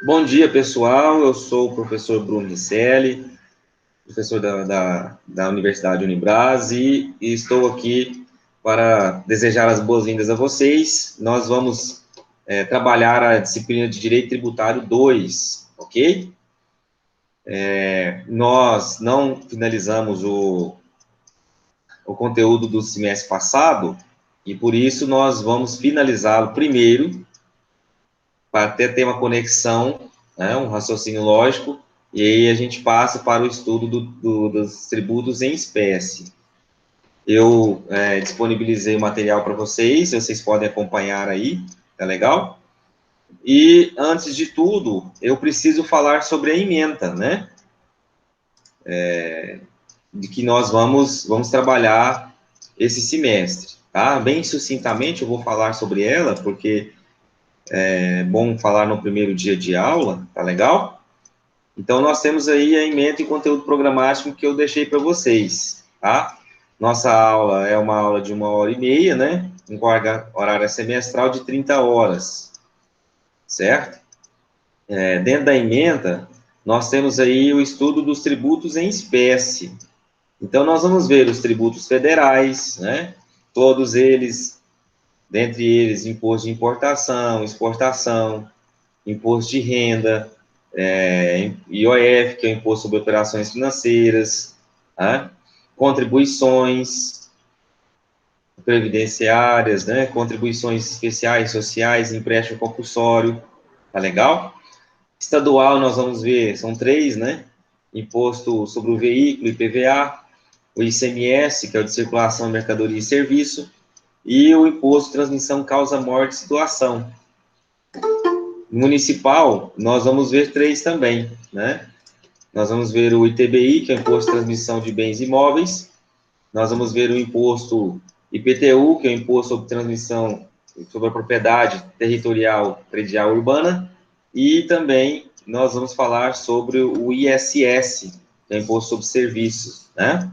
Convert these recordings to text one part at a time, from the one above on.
Bom dia, pessoal. Eu sou o professor Bruno Risselli, professor da Universidade Unibras, e estou aqui para desejar as boas-vindas a vocês. Nós vamos trabalhar a disciplina de Direito Tributário 2, ok? Nós não finalizamos o conteúdo do semestre passado, e por isso nós vamos finalizá-lo primeiro, para até ter uma conexão, né, um raciocínio lógico, e aí a gente passa para o estudo dos tributos em espécie. Eu disponibilizei o material para vocês podem acompanhar aí, tá legal? E, antes de tudo, eu preciso falar sobre a ementa, né? De que nós vamos trabalhar esse semestre, tá? Bem sucintamente eu vou falar sobre ela, porque é bom falar no primeiro dia de aula, tá legal? Então, nós temos aí a ementa em conteúdo programático que eu deixei para vocês, tá? Nossa aula é uma aula de 1h30, né? Um horário semestral de 30 horas, certo? Dentro da ementa, nós temos aí o estudo dos tributos em espécie. Então, nós vamos ver os tributos federais, né? Todos eles, dentre eles, imposto de importação, exportação, imposto de renda, IOF, que é o Imposto sobre Operações Financeiras, tá? Contribuições previdenciárias, né? Contribuições especiais, sociais, empréstimo compulsório, tá legal? Estadual, nós vamos ver, são 3, né? Imposto sobre o veículo, IPVA, o ICMS, que é o de circulação, mercadoria e serviço, e o Imposto de Transmissão, Causa, Morte e Situação. Municipal, nós vamos ver 3 também, né? Nós vamos ver o ITBI, que é o Imposto de Transmissão de Bens Imóveis. Nós vamos ver o imposto IPTU, que é o Imposto sobre Transmissão sobre a Propriedade Territorial Predial Urbana. E também nós vamos falar sobre o ISS, que é o Imposto sobre Serviços, né?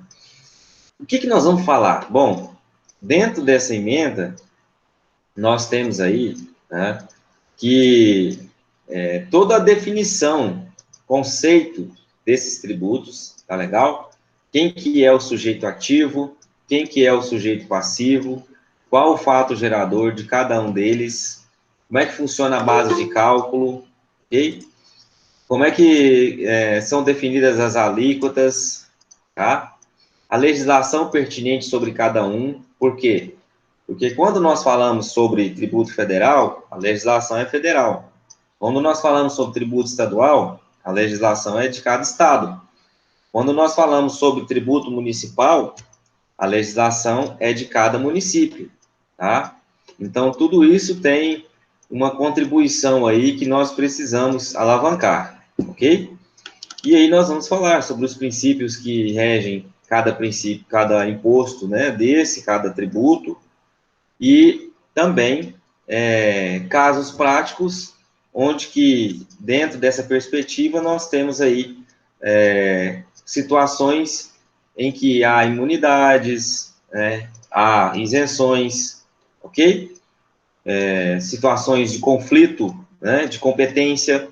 O que nós vamos falar? Bom, dentro dessa emenda, nós temos aí, né, que toda a definição, conceito desses tributos, tá legal? Quem que é o sujeito ativo, quem que é o sujeito passivo, qual o fato gerador de cada um deles, como é que funciona a base de cálculo, ok? Como é que são definidas as alíquotas, tá? A legislação pertinente sobre cada um, por quê? Porque quando nós falamos sobre tributo federal, a legislação é federal. Quando nós falamos sobre tributo estadual, a legislação é de cada estado. Quando nós falamos sobre tributo municipal, a legislação é de cada município, tá? Então, tudo isso tem uma contribuição aí que nós precisamos alavancar, ok? E aí nós vamos falar sobre os princípios que regem cada princípio, cada imposto, né, cada tributo, e também casos práticos, onde que, dentro dessa perspectiva, nós temos aí situações em que há imunidades, há isenções, ok? Situações de conflito, né, de competência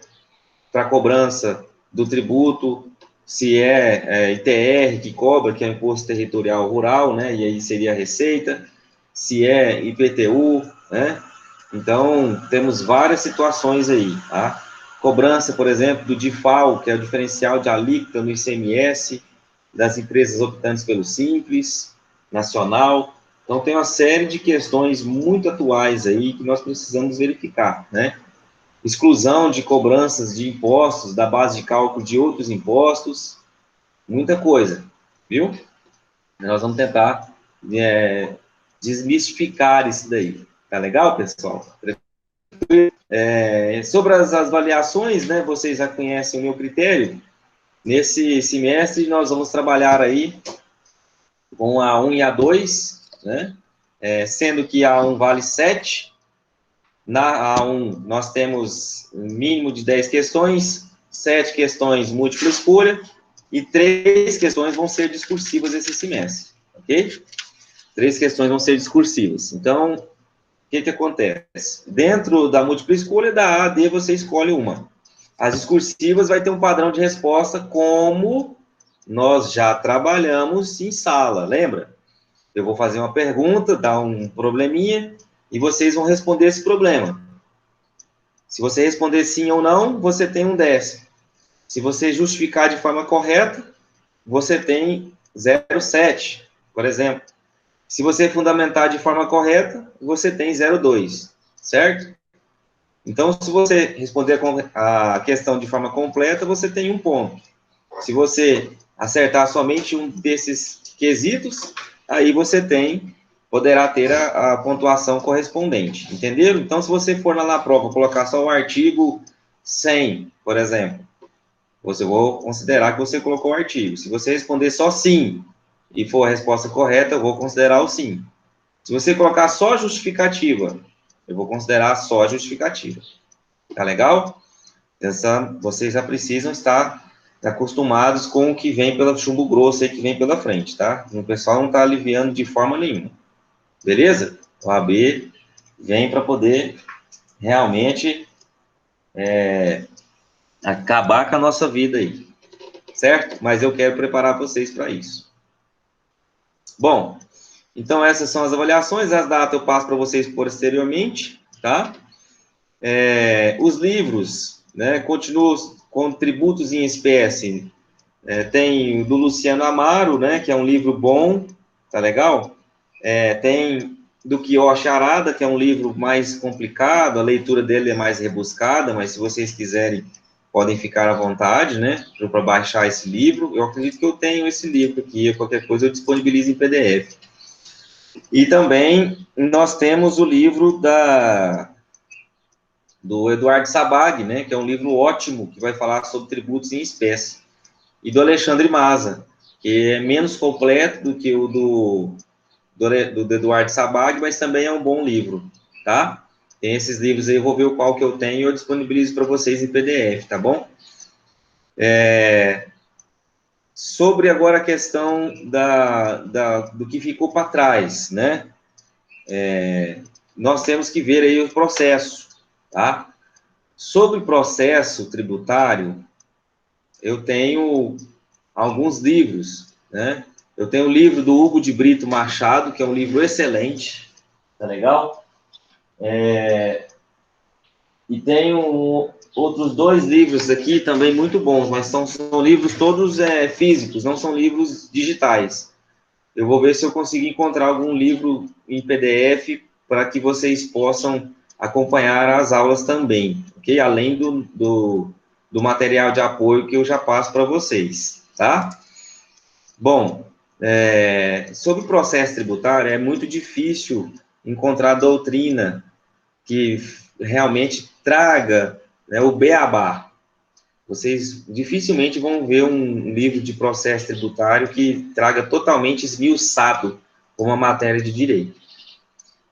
para cobrança do tributo, se ITR que cobra, que é o Imposto Territorial Rural, né, e aí seria a Receita, se é IPTU, né? Então, temos várias situações aí, tá? Cobrança, por exemplo, do DIFAL, que é o diferencial de alíquota no ICMS das empresas optantes pelo Simples, nacional. Então, tem uma série de questões muito atuais aí que nós precisamos verificar, né? Exclusão de cobranças de impostos da base de cálculo de outros impostos, muita coisa, viu? Nós vamos tentar desmistificar isso daí. Tá legal, pessoal? Sobre as avaliações, né, vocês já conhecem o meu critério. Nesse semestre, nós vamos trabalhar aí com a 1 e a 2, né, sendo que a 1 vale 7. Na A1, nós temos um mínimo de 10 questões, 7 questões múltipla escolha, e 3 questões vão ser discursivas esse semestre, ok? 3 questões vão ser discursivas. Então, o que acontece? Dentro da múltipla escolha, da A a D, você escolhe uma. As discursivas vai ter um padrão de resposta como nós já trabalhamos em sala, lembra? Eu vou fazer uma pergunta, dar um probleminha, e vocês vão responder esse problema. Se você responder sim ou não, você tem 1 décimo. Se você justificar de forma correta, você tem 0,7, por exemplo. Se você fundamentar de forma correta, você tem 0,2, certo? Então, se você responder a questão de forma completa, você tem 1 ponto. Se você acertar somente um desses quesitos, aí você poderá ter a pontuação correspondente, entenderam? Então, se você for na prova colocar só o artigo 100, por exemplo, eu vou considerar que você colocou o artigo. Se você responder só sim e for a resposta correta, eu vou considerar o sim. Se você colocar só a justificativa, eu vou considerar só a justificativa. Tá legal? Vocês já precisam estar acostumados com o que vem pelo chumbo grosso aí, que vem pela frente, tá? O pessoal não está aliviando de forma nenhuma. Beleza? O AB vem para poder realmente acabar com a nossa vida aí. Certo? Mas eu quero preparar vocês para isso. Bom, então essas são as avaliações. As datas eu passo para vocês posteriormente, tá? Os livros, né? Continuam com tributos em espécie. Tem do Luciano Amaro, né? Que é um livro bom, tá legal? Tem do Kiyoshi Arada, que é um livro mais complicado, a leitura dele é mais rebuscada, mas se vocês quiserem, podem ficar à vontade, né, para baixar esse livro. Eu acredito que eu tenho esse livro aqui, qualquer coisa eu disponibilizo em PDF. E também nós temos o livro do Eduardo Sabag, né, que é um livro ótimo, que vai falar sobre tributos em espécie. E do Alexandre Maza, que é menos completo do que o do Eduardo Sabag, mas também é um bom livro, tá? Tem esses livros aí, eu vou ver qual que eu tenho e eu disponibilizo para vocês em PDF, tá bom? Sobre agora a questão do que ficou para trás, né? Nós temos que ver aí o processo, tá? Sobre o processo tributário, eu tenho alguns livros, né? Eu tenho o livro do Hugo de Brito Machado, que é um livro excelente, tá legal? E tenho outros 2 livros aqui também muito bons, mas são livros todos físicos, não são livros digitais. Eu vou ver se eu consigo encontrar algum livro em PDF para que vocês possam acompanhar as aulas também, ok? Além do material de apoio que eu já passo para vocês, tá? Bom, sobre o processo tributário, é muito difícil encontrar doutrina que realmente traga, né, o beabá. Vocês dificilmente vão ver um livro de processo tributário que traga totalmente esmiuçado uma matéria de direito.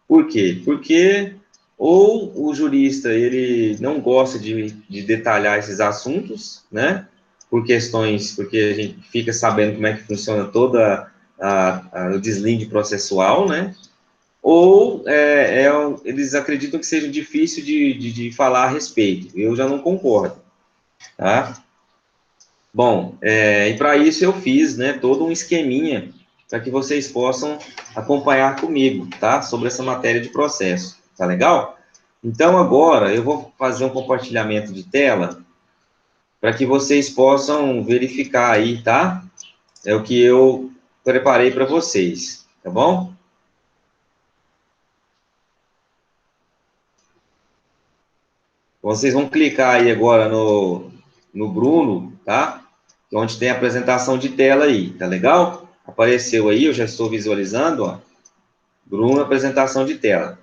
Por quê? Porque ou o jurista ele não gosta de detalhar esses assuntos, né? Porque a gente fica sabendo como é que funciona toda o deslinde processual, né? Ou eles acreditam que seja difícil de falar a respeito. Eu já não concordo, tá? Bom, e para isso eu fiz, né, todo um esqueminha para que vocês possam acompanhar comigo, tá? Sobre essa matéria de processo, tá legal? Então, agora, eu vou fazer um compartilhamento de tela para que vocês possam verificar aí, tá? É o que eu preparei para vocês, tá bom? Vocês vão clicar aí agora no Bruno, tá? Onde tem a apresentação de tela aí, tá legal? Apareceu aí, eu já estou visualizando, ó. Bruno, apresentação de tela.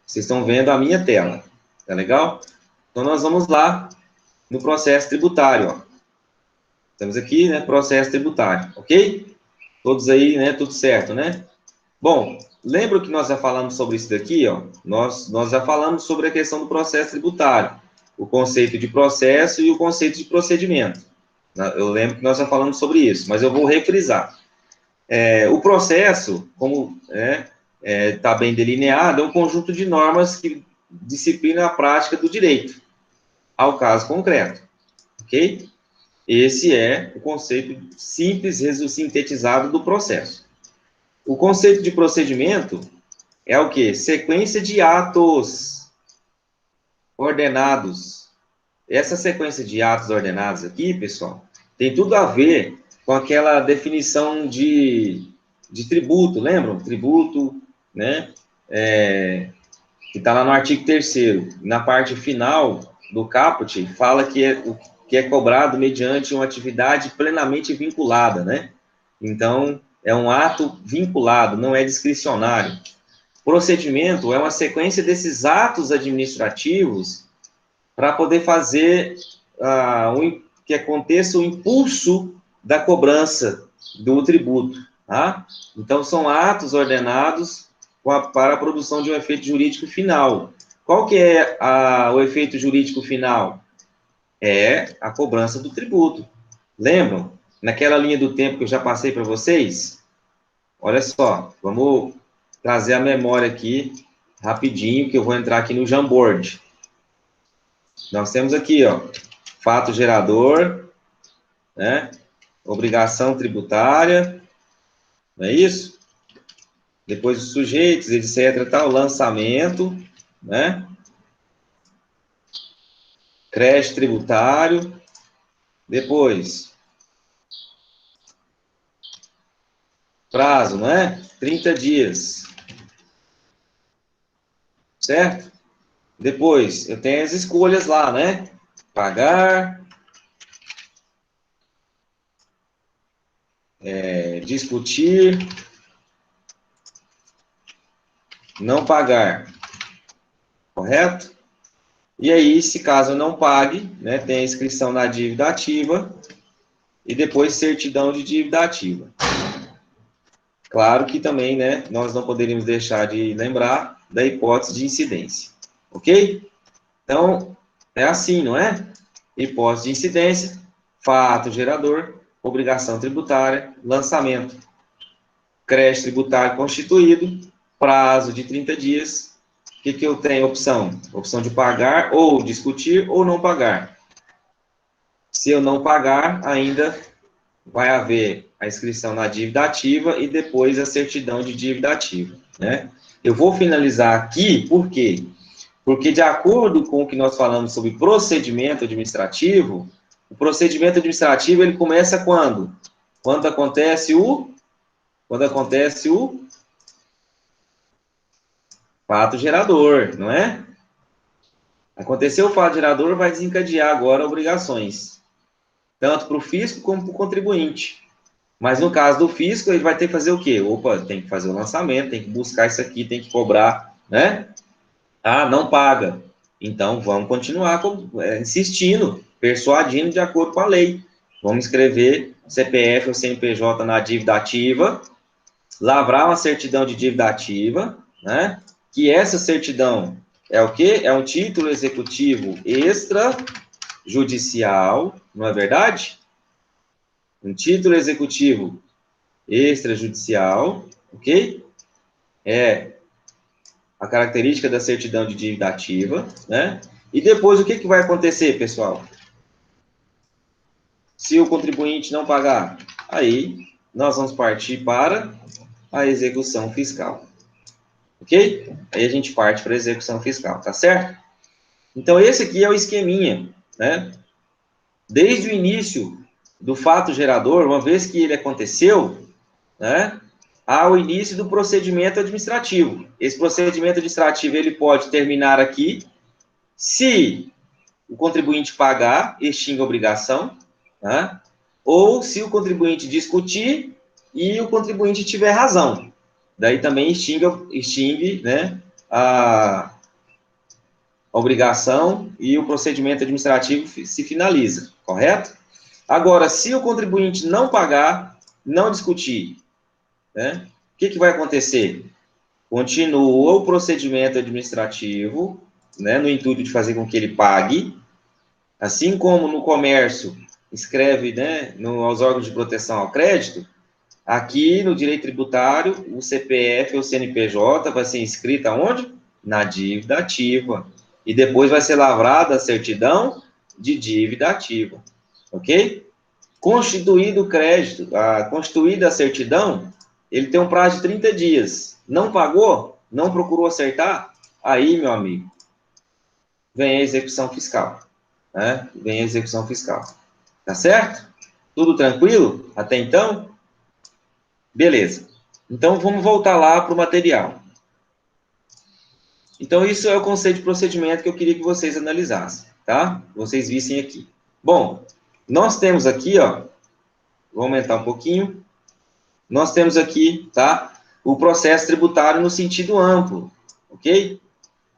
Vocês estão vendo a minha tela, tá legal? Então, nós vamos lá no processo tributário, ó. Estamos aqui, né, processo tributário, ok? Todos aí, né, tudo certo, né? Bom, lembra que nós já falamos sobre isso daqui, ó? Nós já falamos sobre a questão do processo tributário, o conceito de processo e o conceito de procedimento. Eu lembro que nós já falamos sobre isso, mas eu vou refrisar. O processo, como está bem delineado, é um conjunto de normas que disciplinam a prática do direito, ao caso concreto. ok? Esse é o conceito simples, sintetizado do processo. O conceito de procedimento é o quê? Sequência de atos ordenados. Essa sequência de atos ordenados aqui, pessoal, tem tudo a ver com aquela definição de tributo, lembram? Tributo, né? Que está lá no artigo 3º. Na parte final do caput, fala que é cobrado mediante uma atividade plenamente vinculada, né? Então, é um ato vinculado, não é discricionário. Procedimento é uma sequência desses atos administrativos para poder fazer que aconteça o impulso da cobrança do tributo, tá? Então, são atos ordenados para a produção de um efeito jurídico final. Qual que é o efeito jurídico final? É a cobrança do tributo. Lembram? Naquela linha do tempo que eu já passei para vocês? Olha só, vamos trazer a memória aqui rapidinho, que eu vou entrar aqui no Jamboard. Nós temos aqui, ó, fato gerador, né? Obrigação tributária, não é isso? Depois os sujeitos, etc, tal, lançamento, né? Crédito tributário, depois prazo, né? 30 dias. Certo? Depois, eu tenho as escolhas lá, né? Pagar, discutir, não pagar. Correto? E aí, se caso eu não pague, né, tem a inscrição na dívida ativa e depois certidão de dívida ativa. Claro que também, né, nós não poderíamos deixar de lembrar da hipótese de incidência. Ok? Então, é assim, não é? Hipótese de incidência, fato gerador, obrigação tributária, lançamento, crédito tributário constituído, prazo de 30 dias. O que eu tenho? Opção? Opção de pagar, ou discutir, ou não pagar. Se eu não pagar, ainda vai haver a inscrição na dívida ativa e depois a certidão de dívida ativa, né? Eu vou finalizar aqui, por quê? Porque, de acordo com o que nós falamos sobre procedimento administrativo, o procedimento administrativo, ele começa quando? Quando acontece o fato gerador, não é? Aconteceu o fato gerador, vai desencadear agora obrigações, tanto para o fisco como para o contribuinte. Mas no caso do fisco, ele vai ter que fazer o quê? Opa, tem que fazer o lançamento, tem que buscar isso aqui, tem que cobrar, né? Ah, não paga. Então, vamos continuar insistindo, persuadindo de acordo com a lei. Vamos escrever CPF ou CNPJ na dívida ativa, lavrar uma certidão de dívida ativa, né? Que essa certidão é o quê? É um título executivo extrajudicial, não é verdade? Um título executivo extrajudicial, ok? É a característica da certidão de dívida ativa, né? E depois, o que vai acontecer, pessoal? Se o contribuinte não pagar, aí nós vamos partir para a execução fiscal. Ok? Aí a gente parte para a execução fiscal, tá certo? Então, esse aqui é o esqueminha, né? Desde o início do fato gerador, uma vez que ele aconteceu, né? Ao início do procedimento administrativo. Esse procedimento administrativo, ele pode terminar aqui, se o contribuinte pagar, extingue a obrigação, né? Ou se o contribuinte discutir e o contribuinte tiver razão. Daí também extingue, né, a obrigação e o procedimento administrativo se finaliza, correto? Agora, se o contribuinte não pagar, não discutir, né, o que vai acontecer? Continua o procedimento administrativo, né, no intuito de fazer com que ele pague, assim como no comércio escreve, né, aos órgãos de proteção ao crédito, aqui no direito tributário, o CPF ou CNPJ vai ser inscrito aonde? Na dívida ativa. E depois vai ser lavrada a certidão de dívida ativa. ok? Constituído o crédito, constituída a certidão, ele tem um prazo de 30 dias. Não pagou? Não procurou acertar? Aí, meu amigo, vem a execução fiscal, né? Vem a execução fiscal. Tá certo? Tudo tranquilo? Até então? Beleza. Então, vamos voltar lá para o material. Então, isso é o conceito de procedimento que eu queria que vocês analisassem, tá? Vocês vissem aqui. Bom, nós temos aqui, ó, vou aumentar um pouquinho. Nós temos aqui, tá? O processo tributário no sentido amplo, ok?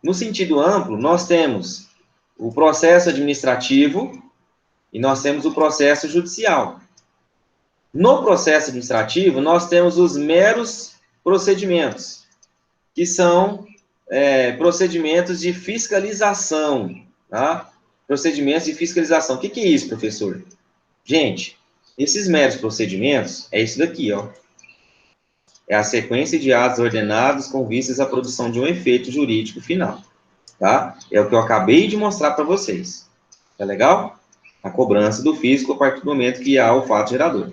No sentido amplo, nós temos o processo administrativo e nós temos o processo judicial. No processo administrativo, nós temos os meros procedimentos, que são procedimentos de fiscalização, tá? Procedimentos de fiscalização. O que é isso, professor? Gente, esses meros procedimentos é isso daqui, ó. É a sequência de atos ordenados com vistas à produção de um efeito jurídico final, tá? É o que eu acabei de mostrar para vocês. Tá legal? A cobrança do fisco a partir do momento que há o fato gerador.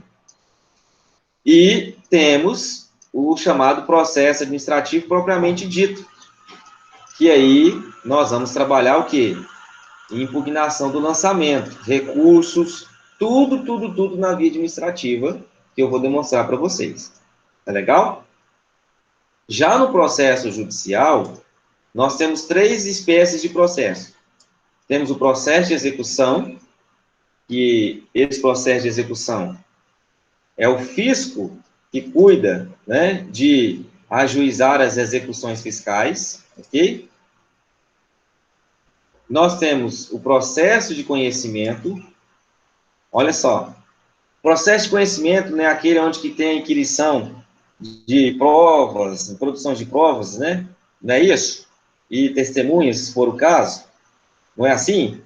E temos o chamado processo administrativo propriamente dito, que aí nós vamos trabalhar o quê? Impugnação do lançamento, recursos, tudo na via administrativa, que eu vou demonstrar para vocês. Tá legal? Já no processo judicial, nós temos 3 espécies de processo. Temos o processo de execução, que esse processo de execução é o fisco que cuida, né, de ajuizar as execuções fiscais, ok? Nós temos o processo de conhecimento. Olha só, processo de conhecimento, né, aquele onde que tem a inquirição de provas, produção de provas, né? Não é isso? E testemunhas, se for o caso. Não é assim?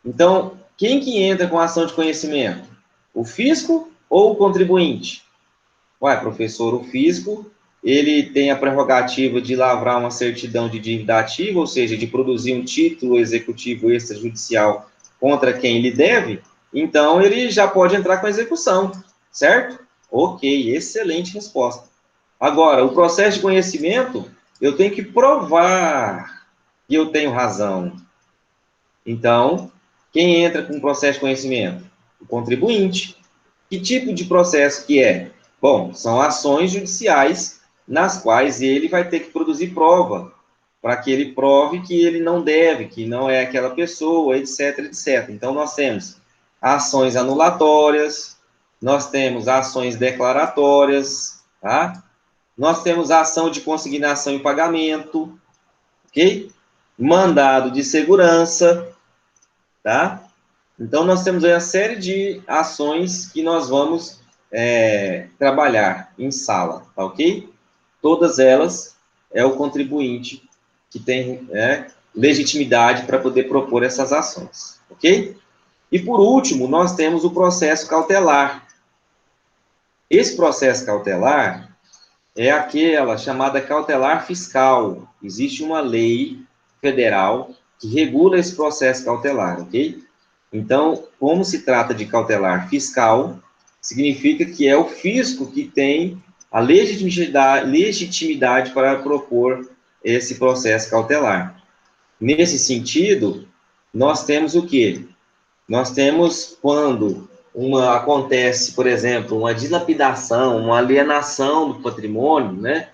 Então, quem que entra com a ação de conhecimento? O fisco ou o contribuinte? Ué, professor, o fisco, ele tem a prerrogativa de lavrar uma certidão de dívida ativa, ou seja, de produzir um título executivo extrajudicial contra quem lhe deve, então ele já pode entrar com a execução, certo? Ok, excelente resposta. Agora, o processo de conhecimento, eu tenho que provar que eu tenho razão. Então, quem entra com o processo de conhecimento? O contribuinte. Que tipo de processo que é? Bom, são ações judiciais nas quais ele vai ter que produzir prova, para que ele prove que ele não deve, que não é aquela pessoa, etc, etc. Então, nós temos ações anulatórias, nós temos ações declaratórias, tá? Nós temos a ação de consignação e pagamento, ok? Mandado de segurança, tá? Então, nós temos aí uma série de ações que nós vamos trabalhar em sala, tá ok? Todas elas é o contribuinte que tem legitimidade para poder propor essas ações, ok? E, por último, nós temos o processo cautelar. Esse processo cautelar é aquela chamada cautelar fiscal. Existe uma lei federal que regula esse processo cautelar, ok? Então, como se trata de cautelar fiscal, significa que é o fisco que tem a legitimidade para propor esse processo cautelar. Nesse sentido, nós temos o quê? Nós temos quando acontece, por exemplo, uma dilapidação, uma alienação do patrimônio, né?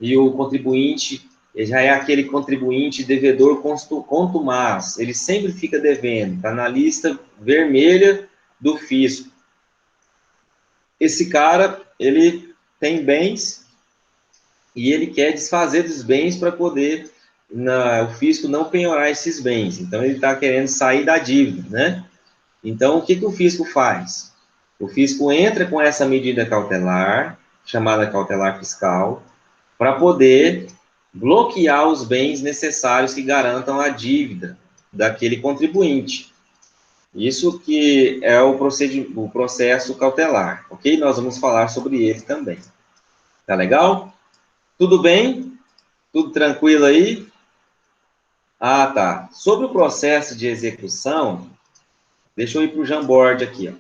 E o contribuinte já é aquele contribuinte devedor contumaz, ele sempre fica devendo, está na lista vermelha do fisco. Esse cara, ele tem bens e ele quer desfazer dos bens para poder o fisco não penhorar esses bens. Então, ele está querendo sair da dívida, né? Então, o que o fisco faz? O fisco entra com essa medida cautelar, chamada cautelar fiscal, para poder bloquear os bens necessários que garantam a dívida daquele contribuinte. Isso que é o processo cautelar, ok? Nós vamos falar sobre ele também. Tá legal? Tudo bem? Tudo tranquilo aí? Ah, tá. Sobre o processo de execução, Deixa eu ir para o Jamboard aqui, ó.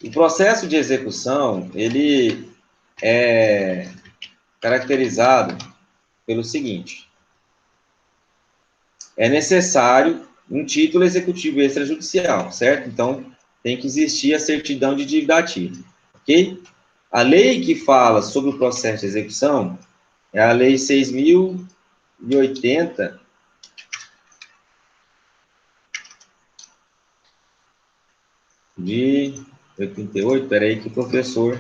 O processo de execução, ele é caracterizado pelo seguinte: é necessário um título executivo extrajudicial, certo? Então, tem que existir a certidão de dívida ativa, ok? A lei que fala sobre o processo de execução é a Lei 6.080, de 88, peraí que o professor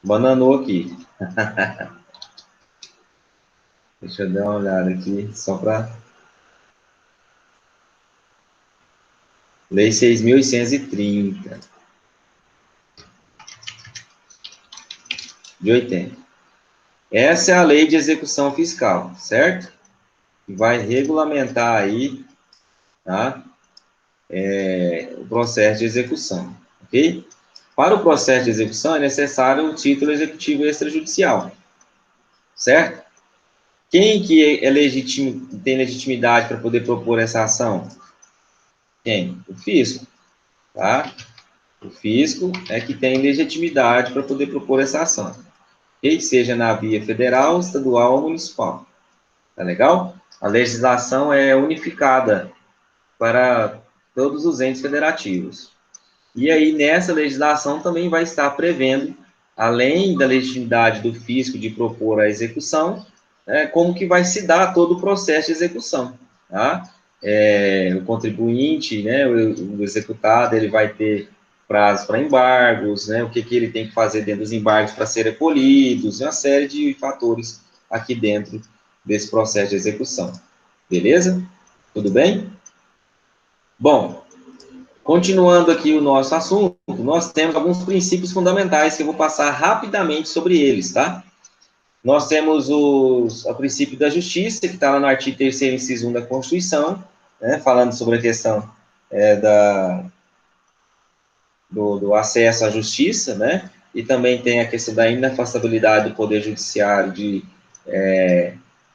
bananou aqui. Deixa eu dar uma olhada aqui, só para... Lei 6.130, de 80. Essa é a lei de execução fiscal, certo? Que vai regulamentar aí, tá? O processo de execução, ok? Para o processo de execução é necessário o título executivo extrajudicial, certo? Quem que é legítimo, tem legitimidade para poder propor essa ação? Quem? O fisco, tá? O fisco é que tem legitimidade para poder propor essa ação, ok? Seja na via federal, estadual ou municipal, tá legal? A legislação é unificada para todos os entes federativos. E aí, nessa legislação, também vai estar prevendo, além da legitimidade do fisco de propor a execução, como que vai se dar todo o processo de execução, tá? O contribuinte, né, o executado, ele vai ter prazo para embargos, né, o que ele tem que fazer dentro dos embargos para serem recolhidos, uma série de fatores aqui dentro desse processo de execução. Beleza? Tudo bem? Bom, continuando aqui o nosso assunto, nós temos alguns princípios fundamentais que eu vou passar rapidamente sobre eles, tá? Nós temos o princípio da justiça, que está lá no artigo 3º, inciso 1 da Constituição, né, falando sobre a questão do acesso à justiça, né? E também tem a questão da inafastabilidade do Poder Judiciário de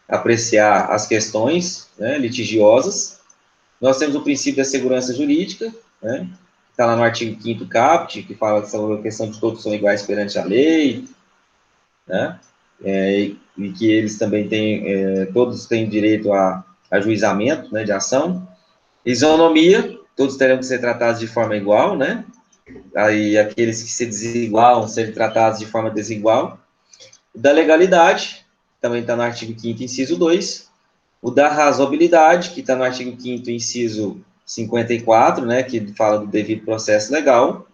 apreciar as questões, né, litigiosas. Nós temos o princípio da segurança jurídica, né? Está lá no artigo 5º caput, que fala sobre a questão de todos são iguais perante a lei, né? E que eles também têm, todos têm direito a ajuizamento, né, de ação. Isonomia, todos terão que ser tratados de forma igual, né? Aí aqueles que se desigualam serem tratados de forma desigual. O da legalidade, também está no artigo 5º, inciso 2. O da razoabilidade, que está no artigo 5º, inciso 54, né, que fala do devido processo legal.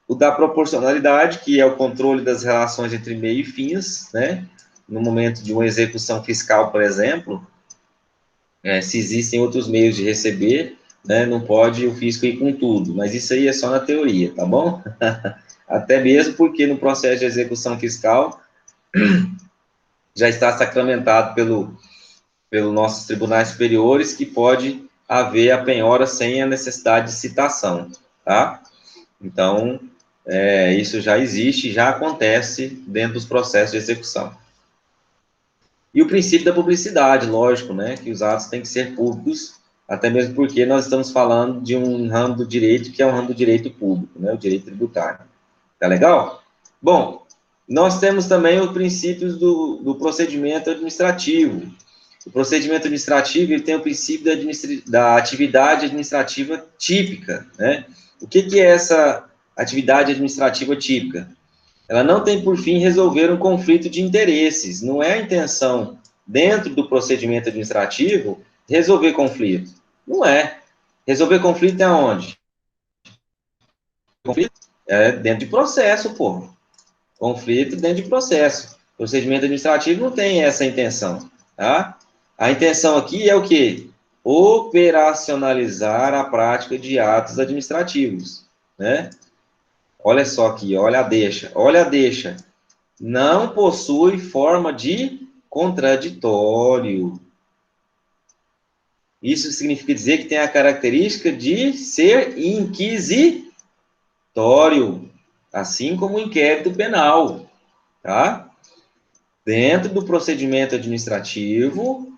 O da proporcionalidade, que é o controle das relações entre meio e fins, né, no momento de uma execução fiscal, por exemplo, se existem outros meios de receber, né, não pode o fisco ir com tudo, mas isso aí é só na teoria, tá bom? Até mesmo porque no processo de execução fiscal já está sacramentado pelos nossos tribunais superiores que pode haver a penhora sem a necessidade de citação, tá? Então, isso já existe, já acontece dentro dos processos de execução. E o princípio da publicidade, lógico, né, que os atos têm que ser públicos, até mesmo porque nós estamos falando de um ramo do direito que é um ramo do direito público, né, o direito tributário. Tá legal? Bom, nós temos também os princípios do procedimento administrativo. O procedimento administrativo ele tem o princípio da atividade administrativa típica, né? O que é essa atividade administrativa típica? Ela não tem por fim resolver um conflito de interesses. Não é a intenção, dentro do procedimento administrativo, resolver conflito. Não é. Resolver conflito é onde? Conflito é dentro de processo, pô. Conflito dentro de processo. Procedimento administrativo não tem essa intenção, tá? A intenção aqui é o quê? Operacionalizar a prática de atos administrativos, né? Olha só aqui, olha a deixa. Não possui forma de contraditório. Isso significa dizer que tem a característica de ser inquisitório, assim como o inquérito penal, tá? Dentro do procedimento administrativo,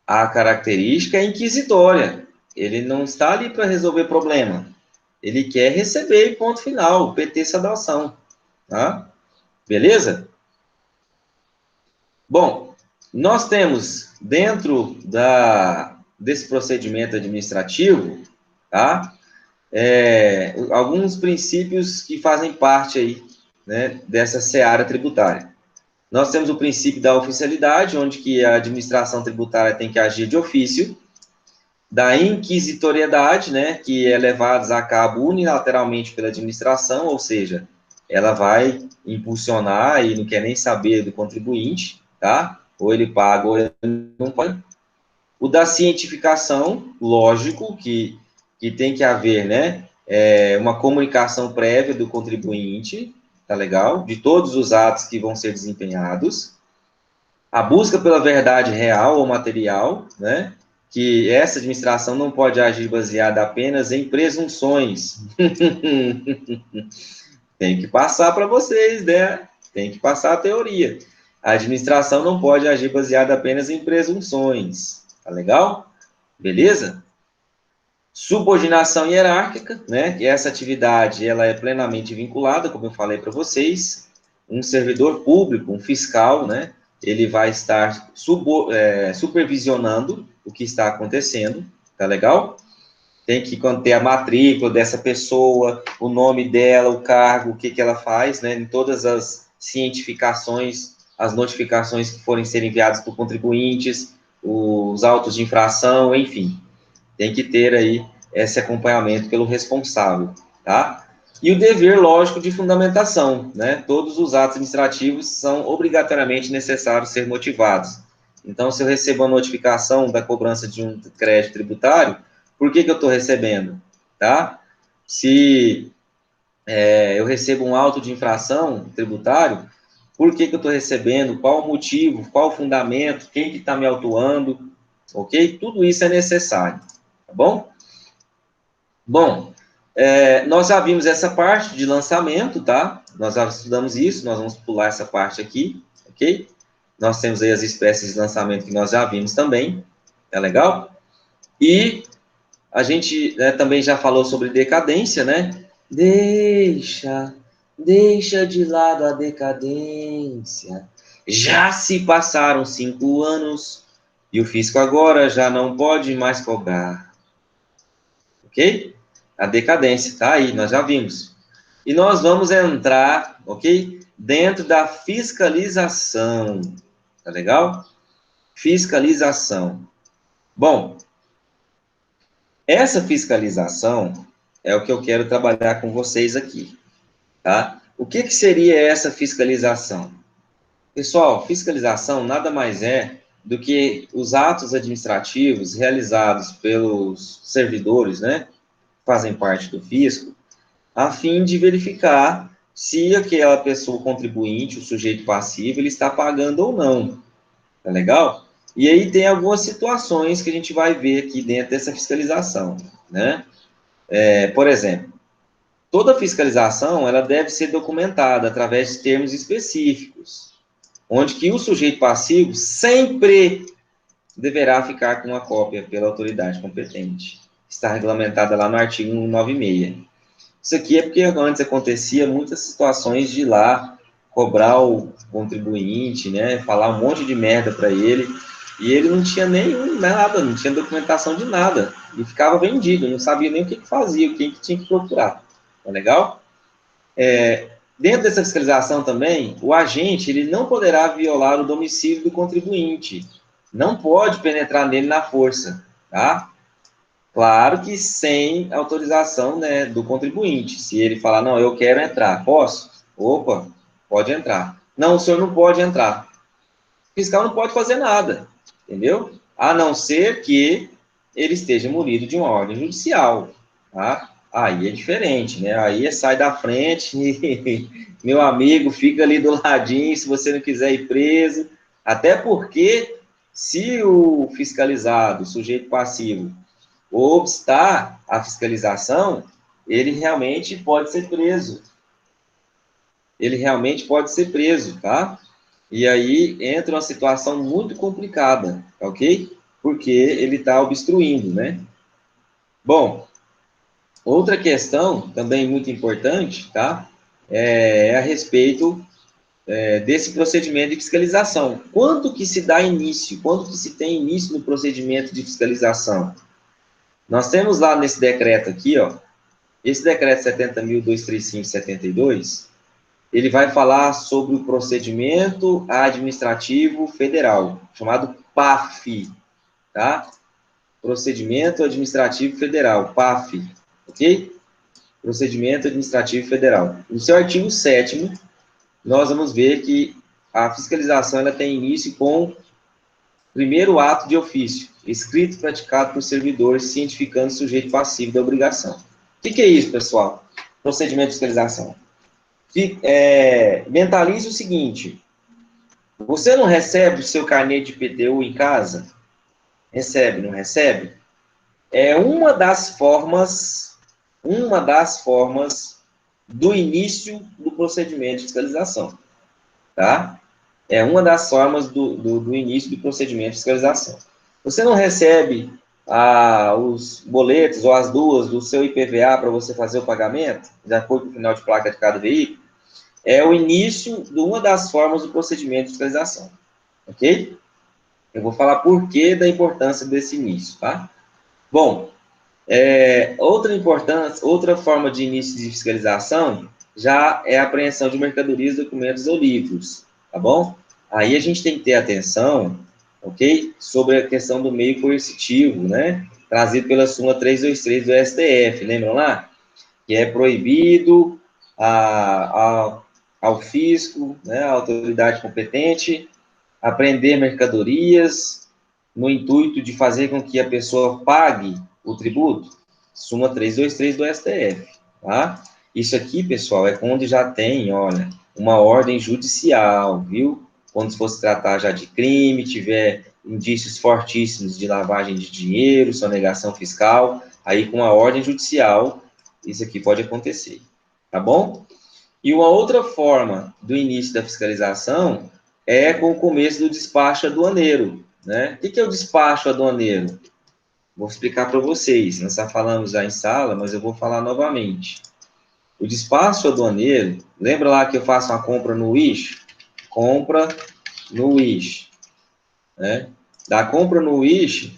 a característica é inquisitória. Ele não está ali para resolver problema. Ele quer receber, ponto final, PT saudação. Tá? Beleza? Bom, nós temos dentro desse procedimento administrativo, tá? Alguns princípios que fazem parte aí, né, dessa seara tributária. Nós temos o princípio da oficialidade, onde que a administração tributária tem que agir de ofício, da inquisitoriedade, né, que é levada a cabo unilateralmente pela administração, ou seja, ela vai impulsionar e não quer nem saber do contribuinte, tá? Ou ele paga ou ele não paga. O da cientificação, lógico, que tem que haver, né, uma comunicação prévia do contribuinte, tá legal? De todos os atos que vão ser desempenhados. A busca pela verdade real ou material, né? Que essa administração não pode agir baseada apenas em presunções. Tem que passar para vocês, né? Tem que passar a teoria. A administração não pode agir baseada apenas em presunções. Tá legal? Beleza? Subordinação hierárquica, né? Que essa atividade ela é plenamente vinculada, como eu falei para vocês. Um servidor público, um fiscal, né? Ele vai estar supervisionando o que está acontecendo, tá legal? Tem que conter a matrícula dessa pessoa, o nome dela, o cargo, o que ela faz, né? Em todas as cientificações, as notificações que forem ser enviadas por contribuintes, os autos de infração, enfim. Tem que ter aí esse acompanhamento pelo responsável, tá? E o dever lógico de fundamentação, né? Todos os atos administrativos são obrigatoriamente necessários ser motivados. Então, se eu recebo a notificação da cobrança de um crédito tributário, por que eu estou recebendo, tá? Se eu recebo um auto de infração tributário, por que eu estou recebendo, qual o motivo, qual o fundamento, quem que está me autuando, ok? Tudo isso é necessário, tá bom? Bom, nós já vimos essa parte de lançamento, tá? Nós já estudamos isso, nós vamos pular essa parte aqui, ok? Nós temos aí as espécies de lançamento que nós já vimos também, tá legal? E a gente também já falou sobre decadência, né? Deixa de lado a decadência. Já se passaram 5 anos e o fisco agora já não pode mais cobrar. Ok? A decadência, tá aí, nós já vimos. E nós vamos entrar, ok? Dentro da fiscalização. Tá legal? Fiscalização. Bom, essa fiscalização é o que eu quero trabalhar com vocês aqui, tá? O que seria essa fiscalização? Pessoal, fiscalização nada mais é do que os atos administrativos realizados pelos servidores, né? Fazem parte do fisco, a fim de verificar se aquela pessoa contribuinte, o sujeito passivo, ele está pagando ou não. Tá legal? E aí tem algumas situações que a gente vai ver aqui dentro dessa fiscalização, né? Por exemplo, toda fiscalização, ela deve ser documentada através de termos específicos, onde que o sujeito passivo sempre deverá ficar com uma cópia pela autoridade competente. Está regulamentada lá no artigo 196. Isso aqui é porque antes acontecia muitas situações de ir lá cobrar o contribuinte, né, falar um monte de merda para ele, e ele não tinha nada, não tinha documentação de nada, e ficava vendido, não sabia nem o que fazia, quem que tinha que procurar. Tá legal? Dentro dessa fiscalização também, o agente ele não poderá violar o domicílio do contribuinte, não pode penetrar nele na força, tá? Claro que sem autorização, né, do contribuinte. Se ele falar, não, eu quero entrar, posso? Opa, pode entrar. Não, o senhor não pode entrar. O fiscal não pode fazer nada, entendeu? A não ser que ele esteja munido de uma ordem judicial, tá? Aí é diferente, né? Aí sai da frente e, meu amigo, fica ali do ladinho se você não quiser ir preso. Até porque, se o fiscalizado, o sujeito passivo, obstar a fiscalização, ele realmente pode ser preso. Ele realmente pode ser preso, tá? E aí entra uma situação muito complicada, ok? Porque ele está obstruindo, né? Bom, outra questão também muito importante, tá? É a respeito desse procedimento de fiscalização. Quando que se dá início? Quando que se tem início no procedimento de fiscalização? Nós temos lá nesse decreto aqui, ó, esse decreto 70.235/72, ele vai falar sobre o procedimento administrativo federal, chamado PAF, tá? Procedimento Administrativo Federal, PAF, ok? Procedimento Administrativo Federal. No seu artigo 7º, nós vamos ver que a fiscalização ela tem início com o primeiro ato de ofício, escrito praticado por servidor, cientificando o sujeito passivo da obrigação. O que é isso, pessoal? Procedimento de fiscalização. Mentalize o seguinte: você não recebe o seu carnê de IPTU em casa? Recebe, não recebe? É uma das formas do início do procedimento de fiscalização, tá? É uma das formas do início do procedimento de fiscalização. Você não recebe os boletos ou as duas do seu IPVA para você fazer o pagamento, de acordo com o final de placa de cada veículo? É o início de uma das formas do procedimento de fiscalização, ok? Eu vou falar por que da importância desse início, tá? Bom, outra forma de início de fiscalização já é a apreensão de mercadorias, documentos ou livros, tá bom? Aí a gente tem que ter atenção, ok? Sobre a questão do meio coercitivo, né? Trazido pela súmula 323 do STF, lembram lá? Que é proibido ao fisco, né, à autoridade competente, apreender mercadorias no intuito de fazer com que a pessoa pague o tributo. Súmula 323 do STF, tá? Isso aqui, pessoal, é quando já tem, olha, uma ordem judicial, viu? Quando se fosse tratar já de crime, tiver indícios fortíssimos de lavagem de dinheiro, sonegação fiscal, aí com a ordem judicial, isso aqui pode acontecer, tá bom? E uma outra forma do início da fiscalização é com o começo do despacho aduaneiro, né? O que é o despacho aduaneiro? Vou explicar para vocês. Nós já falamos já em sala, mas eu vou falar novamente. O despacho aduaneiro, lembra lá que eu faço uma compra no Wish? Compra no Wish, né? Da compra no Wish,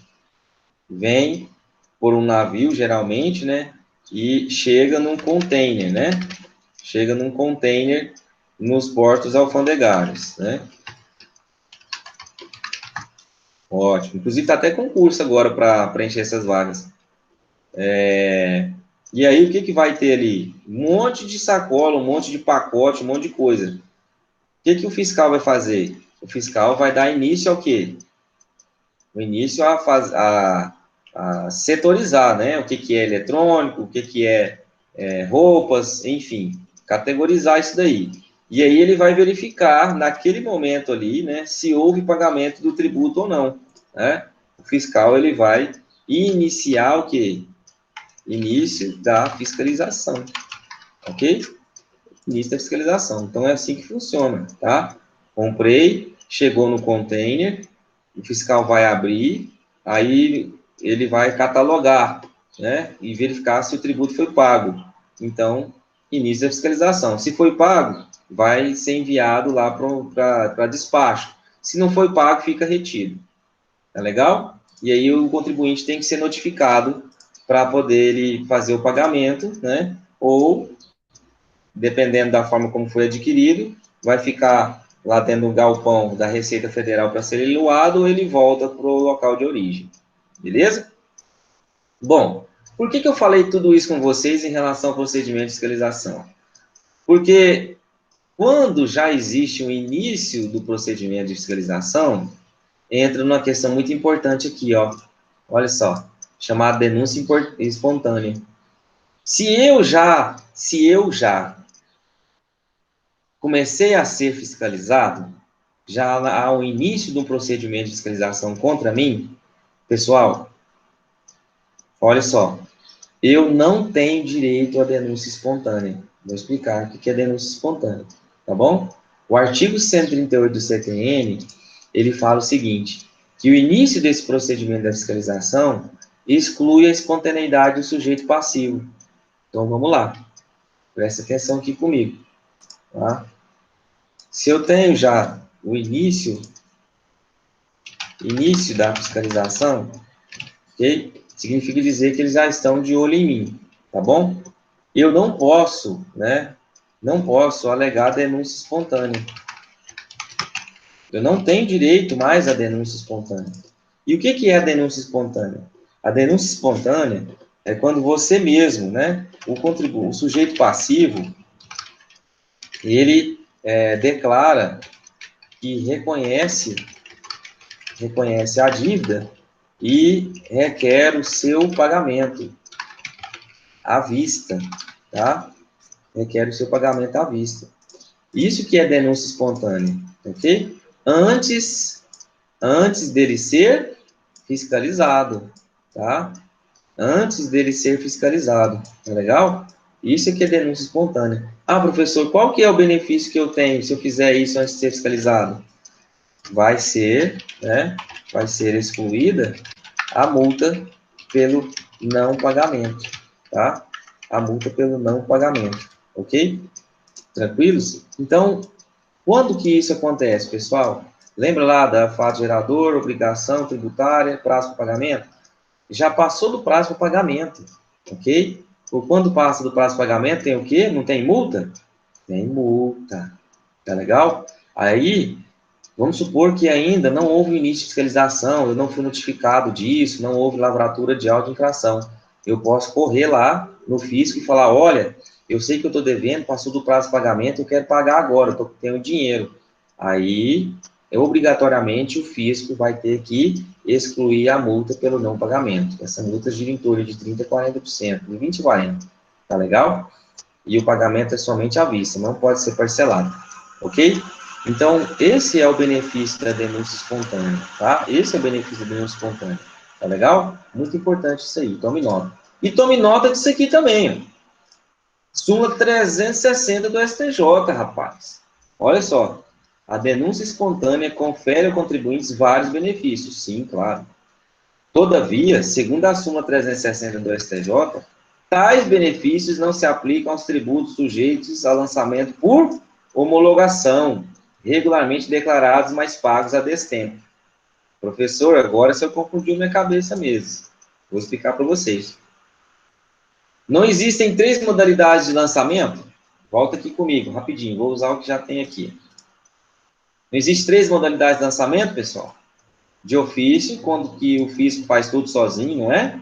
vem por um navio, geralmente, né? E chega num container, né? Chega num container nos portos alfandegários, né? Ótimo. Inclusive, está até concurso agora para preencher essas vagas. E aí, o que, que vai ter ali? Um monte de sacola, um monte de pacote, um monte de coisa. O que, que o fiscal vai fazer? O fiscal vai dar início ao quê? O início a setorizar, né? O que, que é eletrônico, o que, que é roupas, enfim, categorizar isso daí. E aí ele vai verificar, naquele momento ali, né, se houve pagamento do tributo ou não, né? O fiscal, ele vai iniciar o quê? Início da fiscalização, ok? Início da fiscalização. Então, é assim que funciona, tá? Comprei, chegou no container, o fiscal vai abrir, aí ele vai catalogar, né? E verificar se o tributo foi pago. Então, início da fiscalização. Se foi pago, vai ser enviado lá para despacho. Se não foi pago, fica retido. Tá legal? E aí o contribuinte tem que ser notificado para poder ele fazer o pagamento, né? Ou, dependendo da forma como foi adquirido, vai ficar lá dentro do galpão da Receita Federal para ser leiloado ou ele volta para o local de origem. Beleza? Bom, por que eu falei tudo isso com vocês em relação ao procedimento de fiscalização? Porque quando já existe um início do procedimento de fiscalização, entra numa questão muito importante aqui, ó. Olha só, chamada denúncia espontânea. Se eu já comecei a ser fiscalizado, já ao início do procedimento de fiscalização contra mim, pessoal, olha só, eu não tenho direito à denúncia espontânea. Vou explicar o que é denúncia espontânea, tá bom? O artigo 138 do CTN, ele fala o seguinte, que o início desse procedimento da fiscalização exclui a espontaneidade do sujeito passivo. Então, vamos lá. Presta atenção aqui comigo. Tá? Se eu tenho já o início da fiscalização, ok? Significa dizer que eles já estão de olho em mim, tá bom? Eu não posso, né? Não posso alegar denúncia espontânea. Eu não tenho direito mais à denúncia espontânea. E o que é a denúncia espontânea? A denúncia espontânea é quando você mesmo, né? O sujeito passivo, ele declara que reconhece a dívida e requer o seu pagamento à vista, tá? Requer o seu pagamento à vista. Isso que é denúncia espontânea, ok? Antes dele ser fiscalizado, tá? Antes dele ser fiscalizado, tá legal? Isso que é denúncia espontânea. Ah, professor, qual que é o benefício que eu tenho se eu fizer isso antes de ser fiscalizado? Vai ser, né? Vai ser excluída a multa pelo não pagamento, tá? A multa pelo não pagamento, ok? Tranquilos? Então, quando que isso acontece, pessoal? Lembra lá da fato gerador, obrigação tributária, prazo para pagamento? Já passou do prazo para pagamento, ok? Ou quando passa do prazo para pagamento, tem o quê? Não tem multa? Tem multa, tá legal? Aí, vamos supor que ainda não houve início de fiscalização, eu não fui notificado disso, não houve lavratura de auto-infração. Eu posso correr lá no fisco e falar, olha, eu sei que eu estou devendo, passou do prazo de pagamento, eu quero pagar agora, eu tenho dinheiro. Aí, obrigatoriamente, o fisco vai ter que excluir a multa pelo não pagamento. Essa multa gira em torno de 30% a 40%, de 20% a 40%. Tá legal? E o pagamento é somente à vista, não pode ser parcelado. Ok? Então, esse é o benefício da denúncia espontânea, tá? Esse é o benefício da denúncia espontânea. Tá legal? Muito importante isso aí, tome nota. E tome nota disso aqui também, ó. Súmula 360 do STJ, rapaz. Olha só. A denúncia espontânea confere ao contribuinte vários benefícios. Sim, claro. Todavia, segundo a súmula 360 do STJ, tais benefícios não se aplicam aos tributos sujeitos a lançamento por homologação, regularmente declarados, mas pagos a destempo. Professor, agora você confundiu minha cabeça mesmo. Vou explicar para vocês. Não existem 3 modalidades de lançamento? Volta aqui comigo, rapidinho. Vou usar o que já tem aqui. Não existem 3 modalidades de lançamento, pessoal? De ofício, quando que o fisco faz tudo sozinho, não é?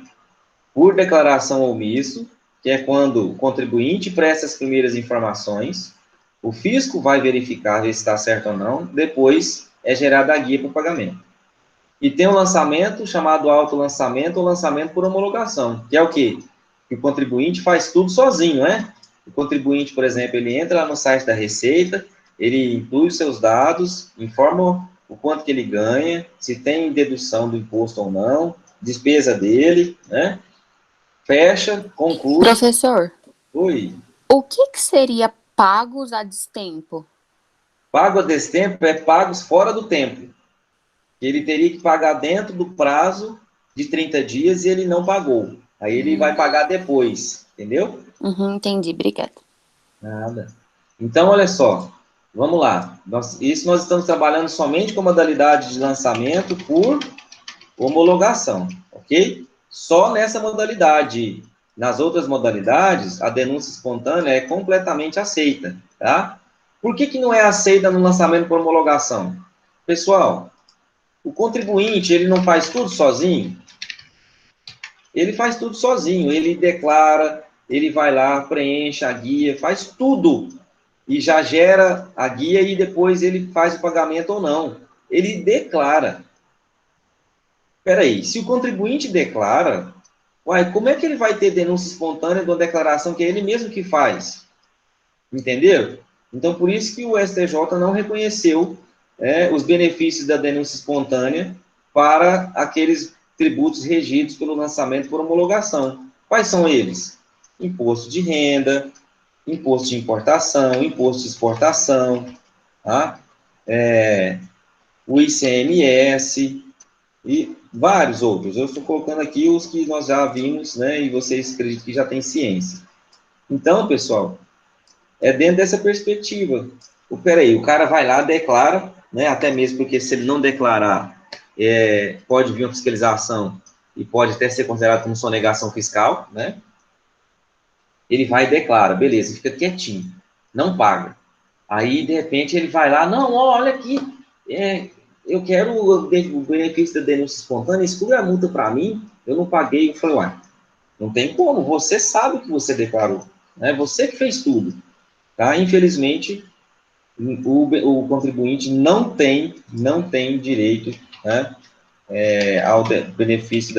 Por declaração omisso, que é quando o contribuinte presta as primeiras informações, o fisco vai verificar se está certo ou não, depois é gerada a guia para o pagamento. E tem um lançamento chamado autolançamento ou lançamento por homologação, que é o quê? Que o contribuinte faz tudo sozinho, né? O contribuinte, por exemplo, ele entra lá no site da Receita, ele inclui os seus dados, informa o quanto que ele ganha, se tem dedução do imposto ou não, despesa dele, né? Fecha, conclui. Professor, Oi. o que seria pagos a destempo? Pago a destempo é pagos fora do tempo. Ele teria que pagar dentro do prazo de 30 dias e ele não pagou. Aí ele vai pagar depois, entendeu? Entendi, obrigada. Nada. Então, olha só, vamos lá. Nós estamos trabalhando somente com a modalidade de lançamento por homologação, ok? Só nessa modalidade. Nas outras modalidades, a denúncia espontânea é completamente aceita, tá? Por que não é aceita no lançamento por homologação? Pessoal, o contribuinte, ele não faz tudo sozinho? Ele faz tudo sozinho, ele declara, ele vai lá, preenche a guia, faz tudo. E já gera a guia e depois ele faz o pagamento ou não. Ele declara. Espera aí, se o contribuinte declara, uai, como é que ele vai ter denúncia espontânea de uma declaração que é ele mesmo que faz? Entenderam? Então, por isso que o STJ não reconheceu os benefícios da denúncia espontânea para aqueles tributos regidos pelo lançamento por homologação. Quais são eles? Imposto de renda, imposto de importação, imposto de exportação, tá? O ICMS e vários outros. Eu estou colocando aqui os que nós já vimos, né, e vocês acreditam que já têm ciência. Então, pessoal, é dentro dessa perspectiva. Peraí, o cara vai lá, declara, né, até mesmo porque se ele não declarar, pode vir uma fiscalização e pode até ser considerado como sonegação fiscal, né? Ele vai e declara, beleza, fica quietinho, não paga. Aí, de repente, ele vai lá, não, olha aqui, eu quero o benefício da denúncia espontânea, exclui a multa para mim, eu não paguei. Eu falei, uai, não tem como, você sabe que você declarou, né? Você que fez tudo, tá? Infelizmente, o contribuinte não tem direito, né, ao benefício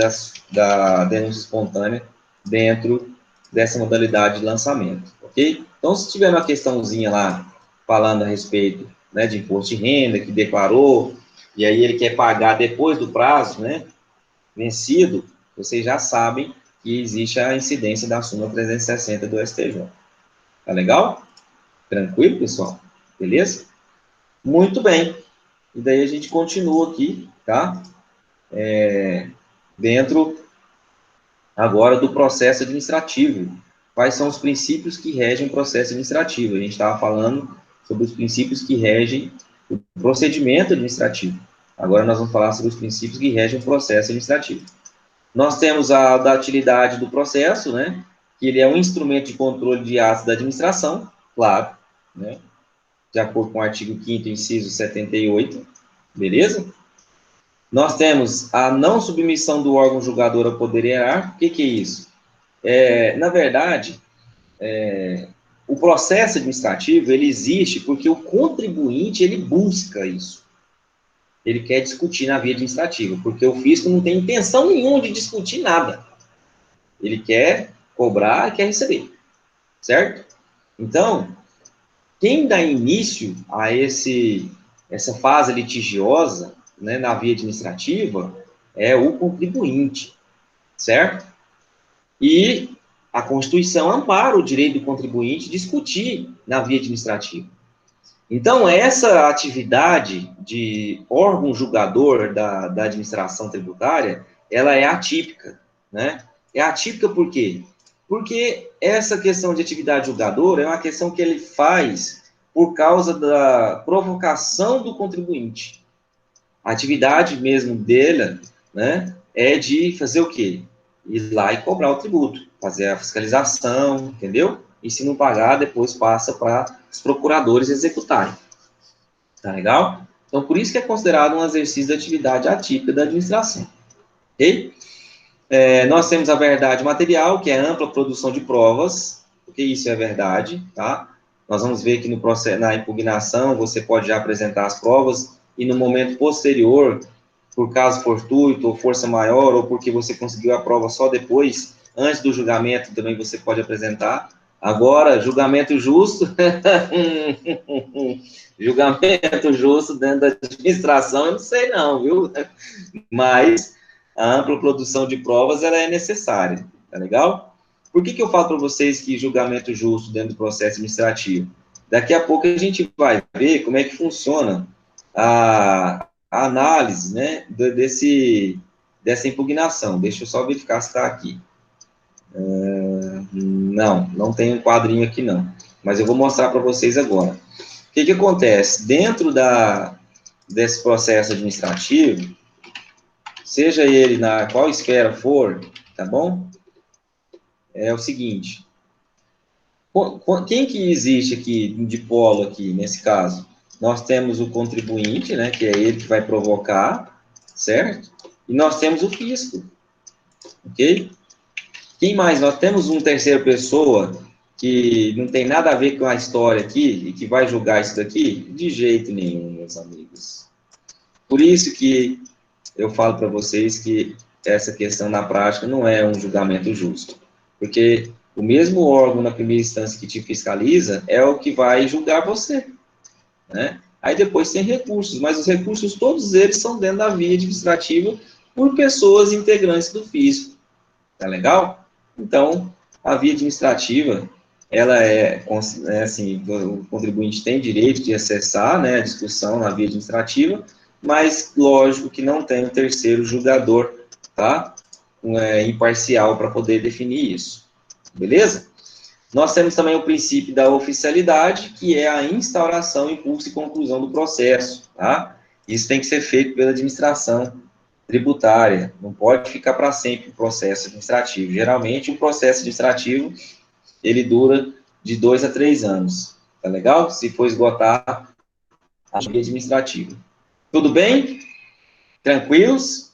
da denúncia espontânea dentro dessa modalidade de lançamento, ok? Então, se tiver uma questãozinha lá falando a respeito, né, de imposto de renda, que declarou, e aí ele quer pagar depois do prazo, né, vencido, vocês já sabem que existe a incidência da súmula 360 do STJ. Tá legal? Tranquilo, pessoal? Beleza? Muito bem. E daí a gente continua aqui, tá? Dentro agora do processo administrativo. Quais são os princípios que regem o processo administrativo? A gente estava falando sobre os princípios que regem o procedimento administrativo. Agora nós vamos falar sobre os princípios que regem o processo administrativo. Nós temos a datilidade do processo, né? Que ele é um instrumento de controle de atos da administração, claro, né? De acordo com o artigo 5º, inciso 78, beleza? Nós temos a não submissão do órgão julgador ao poder hierárquico. O que é isso? Na verdade, o processo administrativo, ele existe porque o contribuinte, ele busca isso. Ele quer discutir na via administrativa, porque o fisco não tem intenção nenhuma de discutir nada. Ele quer cobrar e quer receber, certo? Então, quem dá início a essa fase litigiosa, né, na via administrativa é o contribuinte, certo? E a Constituição ampara o direito do contribuinte discutir na via administrativa. Então, essa atividade de órgão julgador da administração tributária, ela é atípica, né? É atípica por quê? Porque essa questão de atividade julgadora é uma questão que ele faz por causa da provocação do contribuinte. A atividade mesmo dele, né, é de fazer o quê? Ir lá e cobrar o tributo, fazer a fiscalização, entendeu? E se não pagar, depois passa para os procuradores executarem. Tá legal? Então, por isso que é considerado um exercício de atividade atípica da administração. Ok? Nós temos a verdade material, que é a ampla produção de provas, porque isso é verdade, tá? Nós vamos ver que no processo, na impugnação, você pode já apresentar as provas, e no momento posterior, por caso fortuito, ou força maior, ou porque você conseguiu a prova só depois, antes do julgamento, também você pode apresentar. Agora, julgamento justo, julgamento justo dentro da administração, eu não sei não, viu? Mas a ampla produção de provas, ela é necessária, tá legal? Por que eu falo para vocês que julgamento justo dentro do processo administrativo? Daqui a pouco a gente vai ver como é que funciona a análise, né, dessa impugnação. Deixa eu só verificar se está aqui. Não tem um quadrinho aqui não, mas eu vou mostrar para vocês agora. O que acontece? Dentro desse processo administrativo, seja ele na qual esfera for, tá bom? É o seguinte, quem que existe aqui de polo aqui, nesse caso? Nós temos o contribuinte, né, que é ele que vai provocar, certo? E nós temos o fisco, ok? Quem mais? Nós temos uma terceira pessoa que não tem nada a ver com a história aqui e que vai julgar isso daqui? De jeito nenhum, meus amigos. Por isso que eu falo para vocês que essa questão na prática não é um julgamento justo, porque o mesmo órgão na primeira instância que te fiscaliza é o que vai julgar você, né? Aí depois tem recursos, mas os recursos todos eles são dentro da via administrativa por pessoas integrantes do fisco, tá legal? Então, a via administrativa ela assim, o contribuinte tem direito de acessar, né, a discussão na via administrativa, mas lógico que não tem um terceiro julgador, tá? Imparcial para poder definir isso. Beleza? Nós temos também o princípio da oficialidade, que é a instauração, impulso e conclusão do processo, tá? Isso tem que ser feito pela administração tributária, não pode ficar para sempre o processo administrativo. Geralmente, o processo administrativo, ele dura de 2 a 3 anos, tá legal? Se for esgotar a via administrativa. Tudo bem? Tranquilos?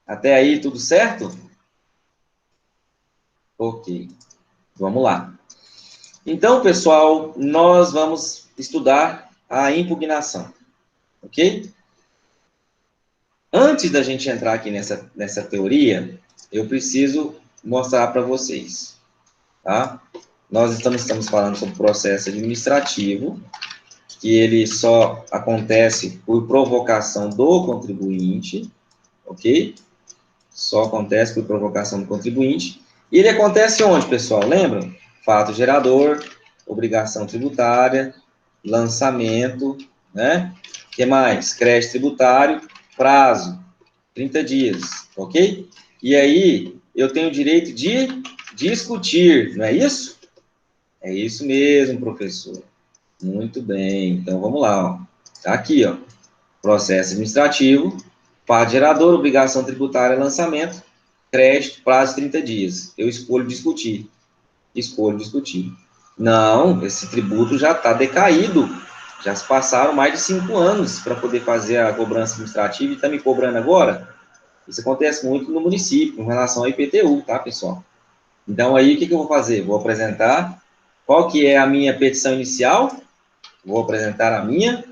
Até aí, tudo certo? Ok, vamos lá. Então, pessoal, nós vamos estudar a impugnação, ok? Antes da gente entrar aqui nessa teoria, eu preciso mostrar para vocês, tá? Nós estamos falando sobre processo administrativo, que ele só acontece por provocação do contribuinte, ok? Só acontece por provocação do contribuinte. E ele acontece onde, pessoal? Lembram? Fato gerador, obrigação tributária, lançamento, né? O que mais? Crédito tributário, prazo, 30 dias, ok? E aí, eu tenho o direito de discutir, não é isso? É isso mesmo, professor. Muito bem, então vamos lá, ó. Tá aqui, ó. Processo administrativo, fato gerador, obrigação tributária, lançamento, crédito, prazo de 30 dias. Eu escolho discutir. Escolho discutir. Não, esse tributo já está decaído. Já se passaram mais de 5 anos para poder fazer a cobrança administrativa e está me cobrando agora? Isso acontece muito no município, em relação ao IPTU, tá, pessoal? Então, aí, o que eu vou fazer? Vou apresentar qual que é a minha petição inicial? Vou apresentar a minha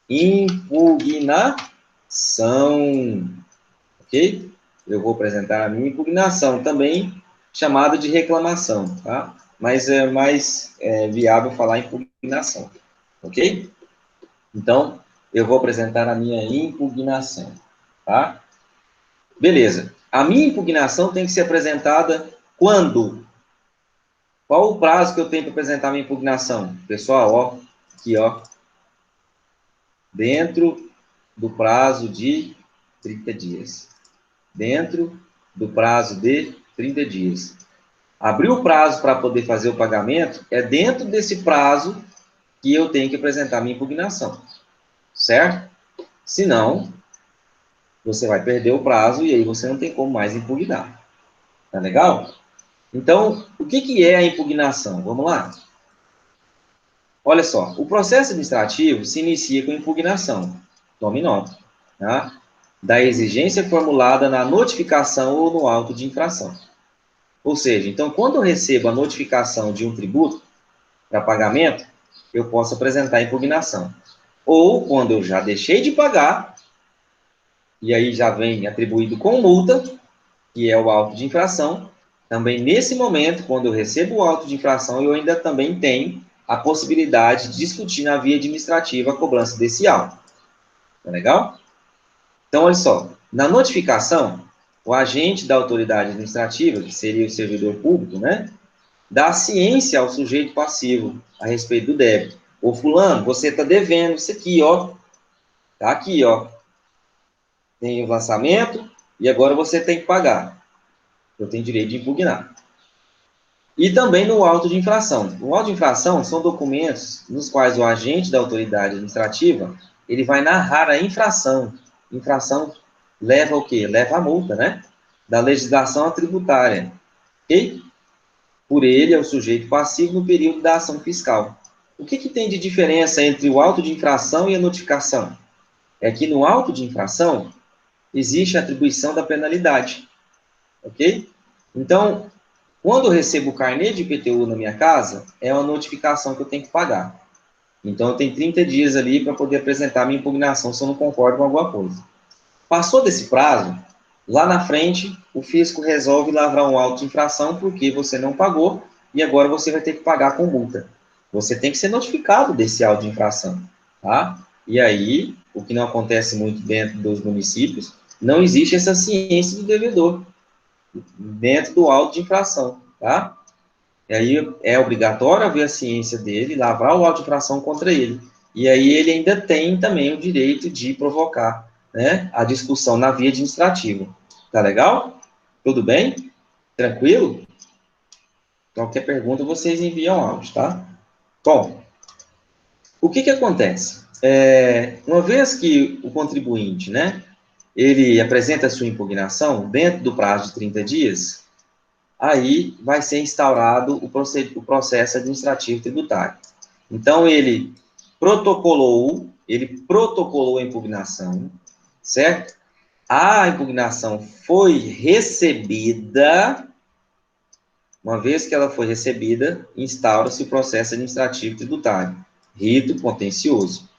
impugnação, ok? Eu vou apresentar a minha impugnação, também chamada de reclamação, tá? Mas é mais viável falar impugnação, ok? Então, eu vou apresentar a minha impugnação, tá? Beleza. A minha impugnação tem que ser apresentada quando? Qual o prazo que eu tenho para apresentar a minha impugnação? Pessoal, ó, aqui, ó, dentro do prazo de 30 dias. Dentro do prazo de 30 dias. Abriu o prazo para poder fazer o pagamento, é dentro desse prazo que eu tenho que apresentar minha impugnação. Certo? Senão, você vai perder o prazo e aí você não tem como mais impugnar. Tá legal? Então, o que é a impugnação? Vamos lá? Olha só, o processo administrativo se inicia com impugnação. Tome nota, tá? Da exigência formulada na notificação ou no auto de infração. Ou seja, então, quando eu recebo a notificação de um tributo para pagamento, eu posso apresentar a impugnação. Ou, quando eu já deixei de pagar, e aí já vem atribuído com multa, que é o auto de infração, também nesse momento, quando eu recebo o auto de infração, eu ainda também tenho a possibilidade de discutir na via administrativa a cobrança desse auto. Tá legal? Então, olha só, na notificação, o agente da autoridade administrativa, que seria o servidor público, né, dá ciência ao sujeito passivo a respeito do débito. Ô, fulano, você está devendo isso aqui, ó. Tá aqui, ó. Tem o lançamento e agora você tem que pagar. Eu tenho direito de impugnar. E também no auto de infração. O auto de infração são documentos nos quais o agente da autoridade administrativa, ele vai narrar a infração. Infração leva o quê? Leva a multa, né? Da legislação tributária. Ok? Por ele, é o sujeito passivo no período da ação fiscal. O que tem de diferença entre o auto de infração e a notificação? É que no auto de infração, existe a atribuição da penalidade. Ok? Então, quando eu recebo o carnê de IPTU na minha casa, é uma notificação que eu tenho que pagar. Então, eu tenho 30 dias ali para poder apresentar minha impugnação se eu não concordo com alguma coisa. Passou desse prazo, lá na frente, o fisco resolve lavrar um auto de infração porque você não pagou e agora você vai ter que pagar com multa. Você tem que ser notificado desse auto de infração, tá? E aí, o que não acontece muito dentro dos municípios, não existe essa ciência do devedor dentro do auto de infração, tá? E aí é obrigatório haver a ciência dele, lavrar o auto de infração contra ele. E aí ele ainda tem também o direito de provocar, né, a discussão na via administrativa. Tá legal? Tudo bem? Tranquilo? Qualquer pergunta, vocês enviam áudio, tá? Bom, o que acontece? Uma vez que o contribuinte, né, ele apresenta a sua impugnação dentro do prazo de 30 dias, aí vai ser instaurado o processo administrativo tributário. Então, ele protocolou a impugnação, certo? A impugnação foi recebida. Uma vez que ela foi recebida, instaura-se o processo administrativo tributário, rito contencioso.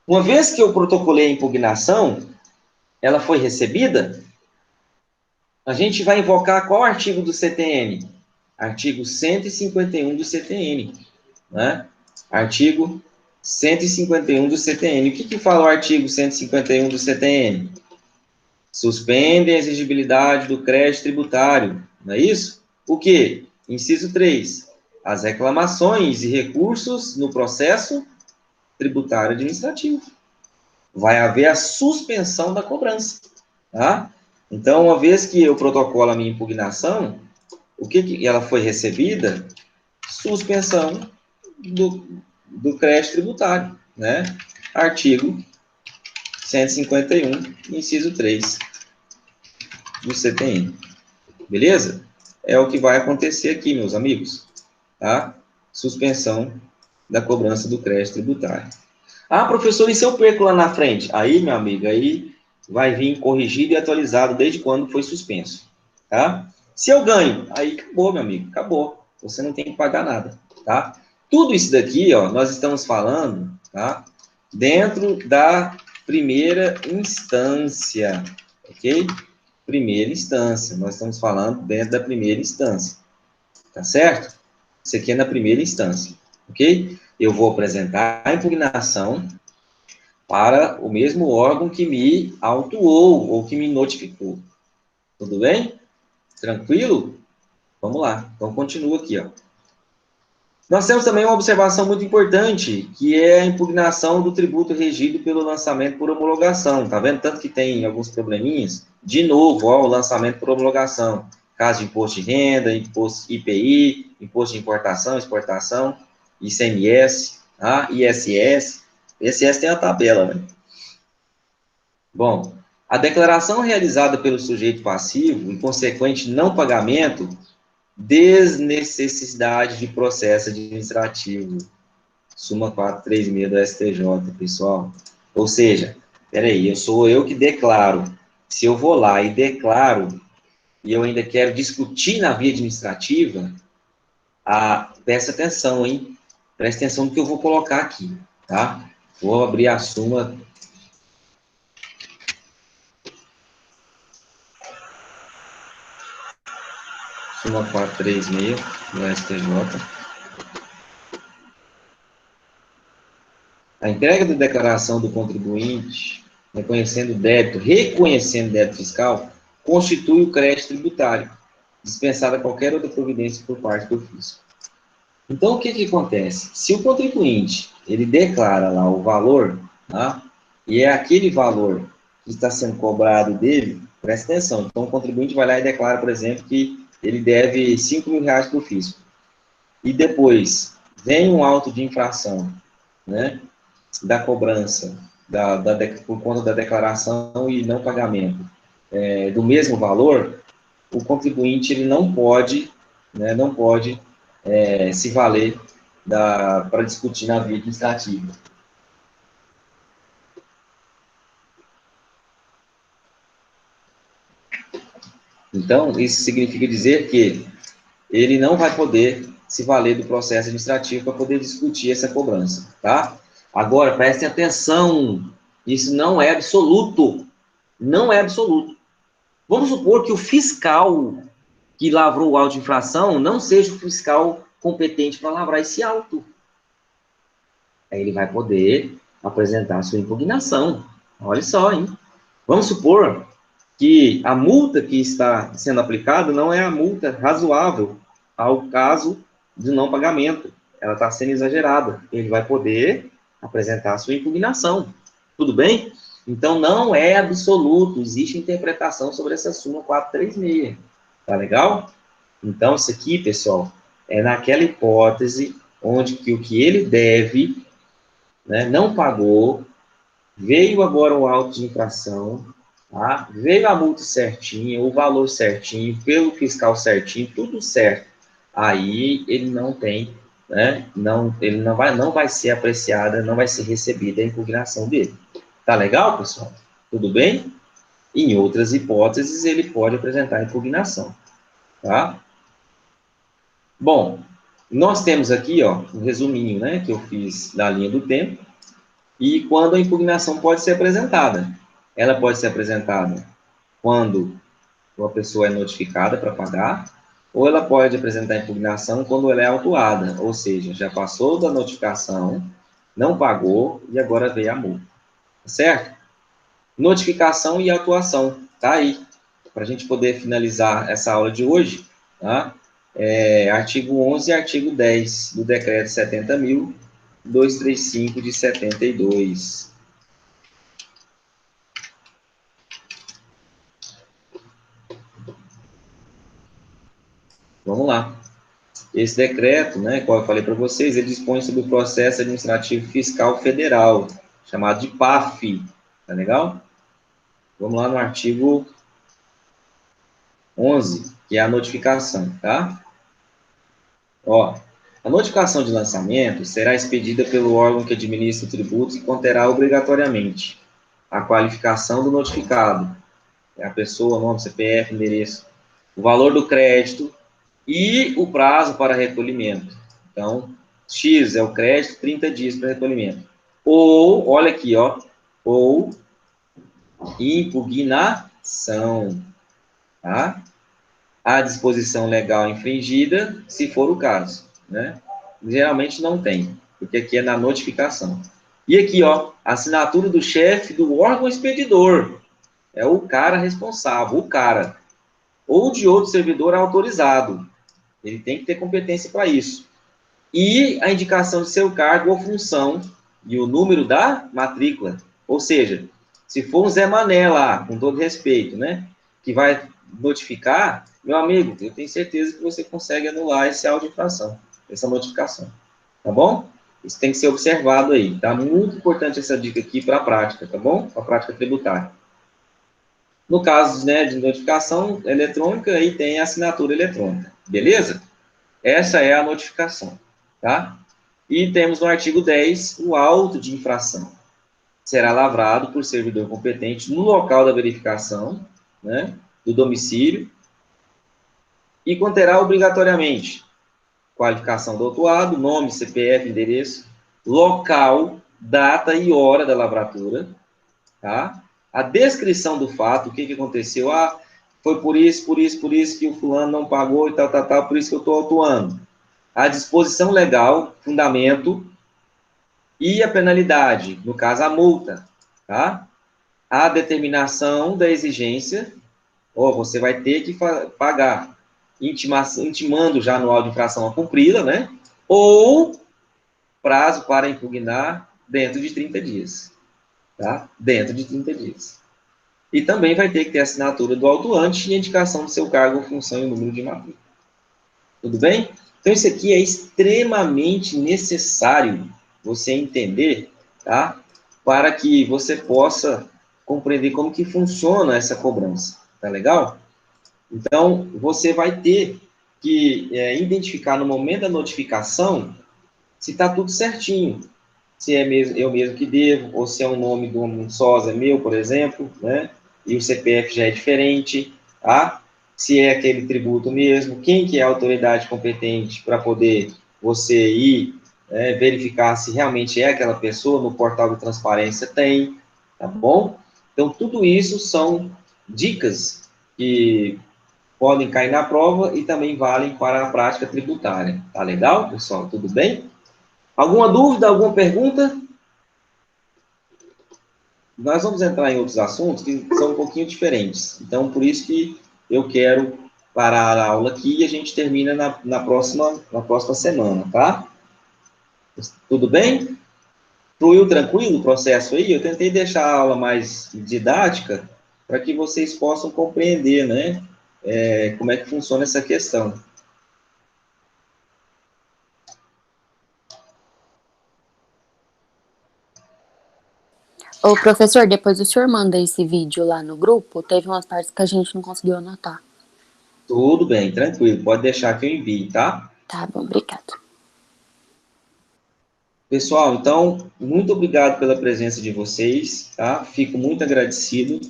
Uma vez que eu protocolei a impugnação, ela foi recebida, a gente vai invocar qual artigo do CTN? Artigo 151 do CTN, né? Artigo 151 do CTN. O que fala o artigo 151 do CTN? Suspendem a exigibilidade do crédito tributário, não é isso? O quê? Inciso 3. As reclamações e recursos no processo tributário administrativo. Vai haver a suspensão da cobrança, tá? Então, uma vez que eu protocolo a minha impugnação, o que ela foi recebida? Suspensão do crédito tributário, né? Artigo 151, inciso 3 do CTN. Beleza? É o que vai acontecer aqui, meus amigos, tá? Suspensão da cobrança do crédito tributário. Ah, professor, e se eu perco lá na frente? Aí, meu amigo, aí vai vir corrigido e atualizado desde quando foi suspenso, tá? Se eu ganho, aí acabou, meu amigo, acabou. Você não tem que pagar nada, tá? Tudo isso daqui, ó, nós estamos falando, tá? Dentro da primeira instância, ok? Primeira instância, nós estamos falando dentro da primeira instância, tá certo? Isso aqui é na primeira instância, ok? Eu vou apresentar a impugnação para o mesmo órgão que me autuou ou que me notificou. Tudo bem? Tranquilo? Vamos lá. Então, continua aqui, ó. Nós temos também uma observação muito importante, que é a impugnação do tributo regido pelo lançamento por homologação. Tá vendo? Tanto que tem alguns probleminhas. De novo, ó, o lançamento por homologação. Caso de imposto de renda, imposto IPI, imposto de importação, exportação, ICMS, tá? ISS. ISS tem a tabela, né? Bom, a declaração realizada pelo sujeito passivo, em consequente não pagamento, desnecessidade de processo administrativo. Súmula 436 do STJ, pessoal. Ou seja, peraí, sou eu que declaro. Se eu vou lá e declaro, e eu ainda quero discutir na via administrativa, presta atenção, hein? Presta atenção no que eu vou colocar aqui, tá? Vou abrir a súmula. Súmula 436 do STJ. A entrega da declaração do contribuinte, reconhecendo débito fiscal, constitui o crédito tributário, dispensada qualquer outra providência por parte do fisco. Então, o que acontece? Se o contribuinte, ele declara lá o valor, tá? E é aquele valor que está sendo cobrado dele, presta atenção. Então, o contribuinte vai lá e declara, por exemplo, que ele deve 5 mil reais para o fisco. E depois, vem um auto de infração, né? Da cobrança, por conta da declaração e não pagamento do mesmo valor, o contribuinte ele não pode se valer para discutir na via administrativa. Então, isso significa dizer que ele não vai poder se valer do processo administrativo para poder discutir essa cobrança, tá? Agora, prestem atenção, isso não é absoluto, não é absoluto. Vamos supor que o fiscal que lavrou o auto de infração não seja o fiscal competente para lavrar esse auto. Aí ele vai poder apresentar a sua impugnação. Olha só, hein? Vamos supor que a multa que está sendo aplicada não é a multa razoável ao caso de não pagamento. Ela está sendo exagerada. Ele vai poder apresentar a sua impugnação. Tudo bem? Então, não é absoluto. Existe interpretação sobre essa súmula 436. Tá legal? Então, isso aqui, pessoal, é naquela hipótese onde que o que ele deve, né, não pagou, veio agora o auto de infração, tá? Veio a multa certinha, o valor certinho, pelo fiscal certinho, tudo certo. Aí ele não tem, né? Não, ele não vai ser apreciada, não vai ser recebida a impugnação dele. Tá legal, pessoal? Tudo bem? Em outras hipóteses, ele pode apresentar impugnação, tá? Bom, nós temos aqui, ó, um resuminho, né, que eu fiz da linha do tempo, e quando a impugnação pode ser apresentada. Ela pode ser apresentada quando uma pessoa é notificada para pagar, ou ela pode apresentar impugnação quando ela é autuada, ou seja, já passou da notificação, não pagou e agora veio a multa. Certo? Notificação e autuação. Tá aí. Para a gente poder finalizar essa aula de hoje, tá? Artigo 11 e artigo 10 do decreto 70.235 de 72. Vamos lá. Esse decreto, né, qual eu falei para vocês, ele dispõe sobre o processo administrativo fiscal federal, chamado de PAF, tá legal? Vamos lá no artigo 11, que é a notificação, tá? Ó, a notificação de lançamento será expedida pelo órgão que administra o tributo e conterá obrigatoriamente a qualificação do notificado, é a pessoa, nome, CPF, endereço, o valor do crédito e o prazo para recolhimento. Então, X é o crédito, 30 dias para recolhimento. Ou, olha aqui, ó, ou impugnação, tá? A disposição legal infringida, se for o caso, né? Geralmente não tem, porque aqui é na notificação. E aqui, ó, assinatura do chefe do órgão expedidor. É o cara responsável, o cara. Ou de outro servidor autorizado. Ele tem que ter competência para isso. E a indicação de seu cargo ou função e o número da matrícula. Ou seja, se for um Zé Mané lá, com todo respeito, né, que vai notificar, meu amigo, eu tenho certeza que você consegue anular esse auto de infração, essa notificação. Tá bom? Isso tem que ser observado aí, tá? Muito importante essa dica aqui para a prática, tá bom? Para a prática tributária. No caso, né, de notificação eletrônica, aí tem a assinatura eletrônica, beleza? Essa é a notificação, tá? E temos no artigo 10 o auto de infração. Será lavrado por servidor competente no local da verificação, né, do domicílio, e conterá obrigatoriamente qualificação do autuado, nome, CPF, endereço, local, data e hora da lavratura, tá? A descrição do fato, o que aconteceu, foi por isso que o fulano não pagou e tal, por isso que eu estou autuando. A disposição legal, fundamento, e a penalidade, no caso, a multa, tá? A determinação da exigência, você vai ter que pagar, intimando já no auto de infração a cumpri-la, né? Ou prazo para impugnar dentro de 30 dias, tá? Dentro de 30 dias. E também vai ter que ter a assinatura do autuante e a indicação do seu cargo, função e número de matrícula. Tudo bem? Então, isso aqui é extremamente necessário você entender, tá? Para que você possa compreender como que funciona essa cobrança, tá legal? Então, você vai ter que identificar no momento da notificação se está tudo certinho, se é mesmo, eu mesmo que devo, ou se é um nome de um sósia meu, por exemplo, né? E o CPF já é diferente, tá? Se é aquele tributo mesmo, quem que é a autoridade competente para poder você ir verificar se realmente é aquela pessoa, no portal de transparência tem, tá bom? Então, tudo isso são dicas que podem cair na prova e também valem para a prática tributária. Tá legal, pessoal? Tudo bem? Alguma dúvida, alguma pergunta? Nós vamos entrar em outros assuntos que são um pouquinho diferentes. Então, por isso que eu quero parar a aula aqui e a gente termina na próxima semana, tá? Tudo bem? Fluiu tranquilo o processo aí? Eu tentei deixar a aula mais didática para que vocês possam compreender, né? Como é que funciona essa questão. Ô, professor, depois o senhor manda esse vídeo lá no grupo. Teve umas partes que a gente não conseguiu anotar. Tudo bem, tranquilo. Pode deixar que eu envie, tá? Tá bom, obrigado. Pessoal, então, muito obrigado pela presença de vocês, tá? Fico muito agradecido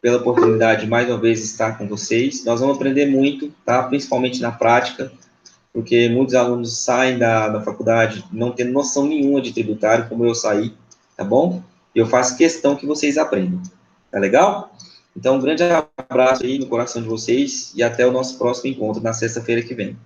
pela oportunidade de mais uma vez estar com vocês. Nós vamos aprender muito, tá? Principalmente na prática, porque muitos alunos saem da faculdade não tendo noção nenhuma de tributário, como eu saí, tá bom? E eu faço questão que vocês aprendam, tá legal? Então, um grande abraço aí no coração de vocês e até o nosso próximo encontro na sexta-feira que vem.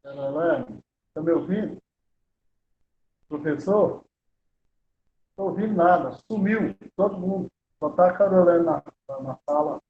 Carolina, está me ouvindo? Professor? Não estou ouvindo nada. Sumiu todo mundo. Só está a Carolina na sala.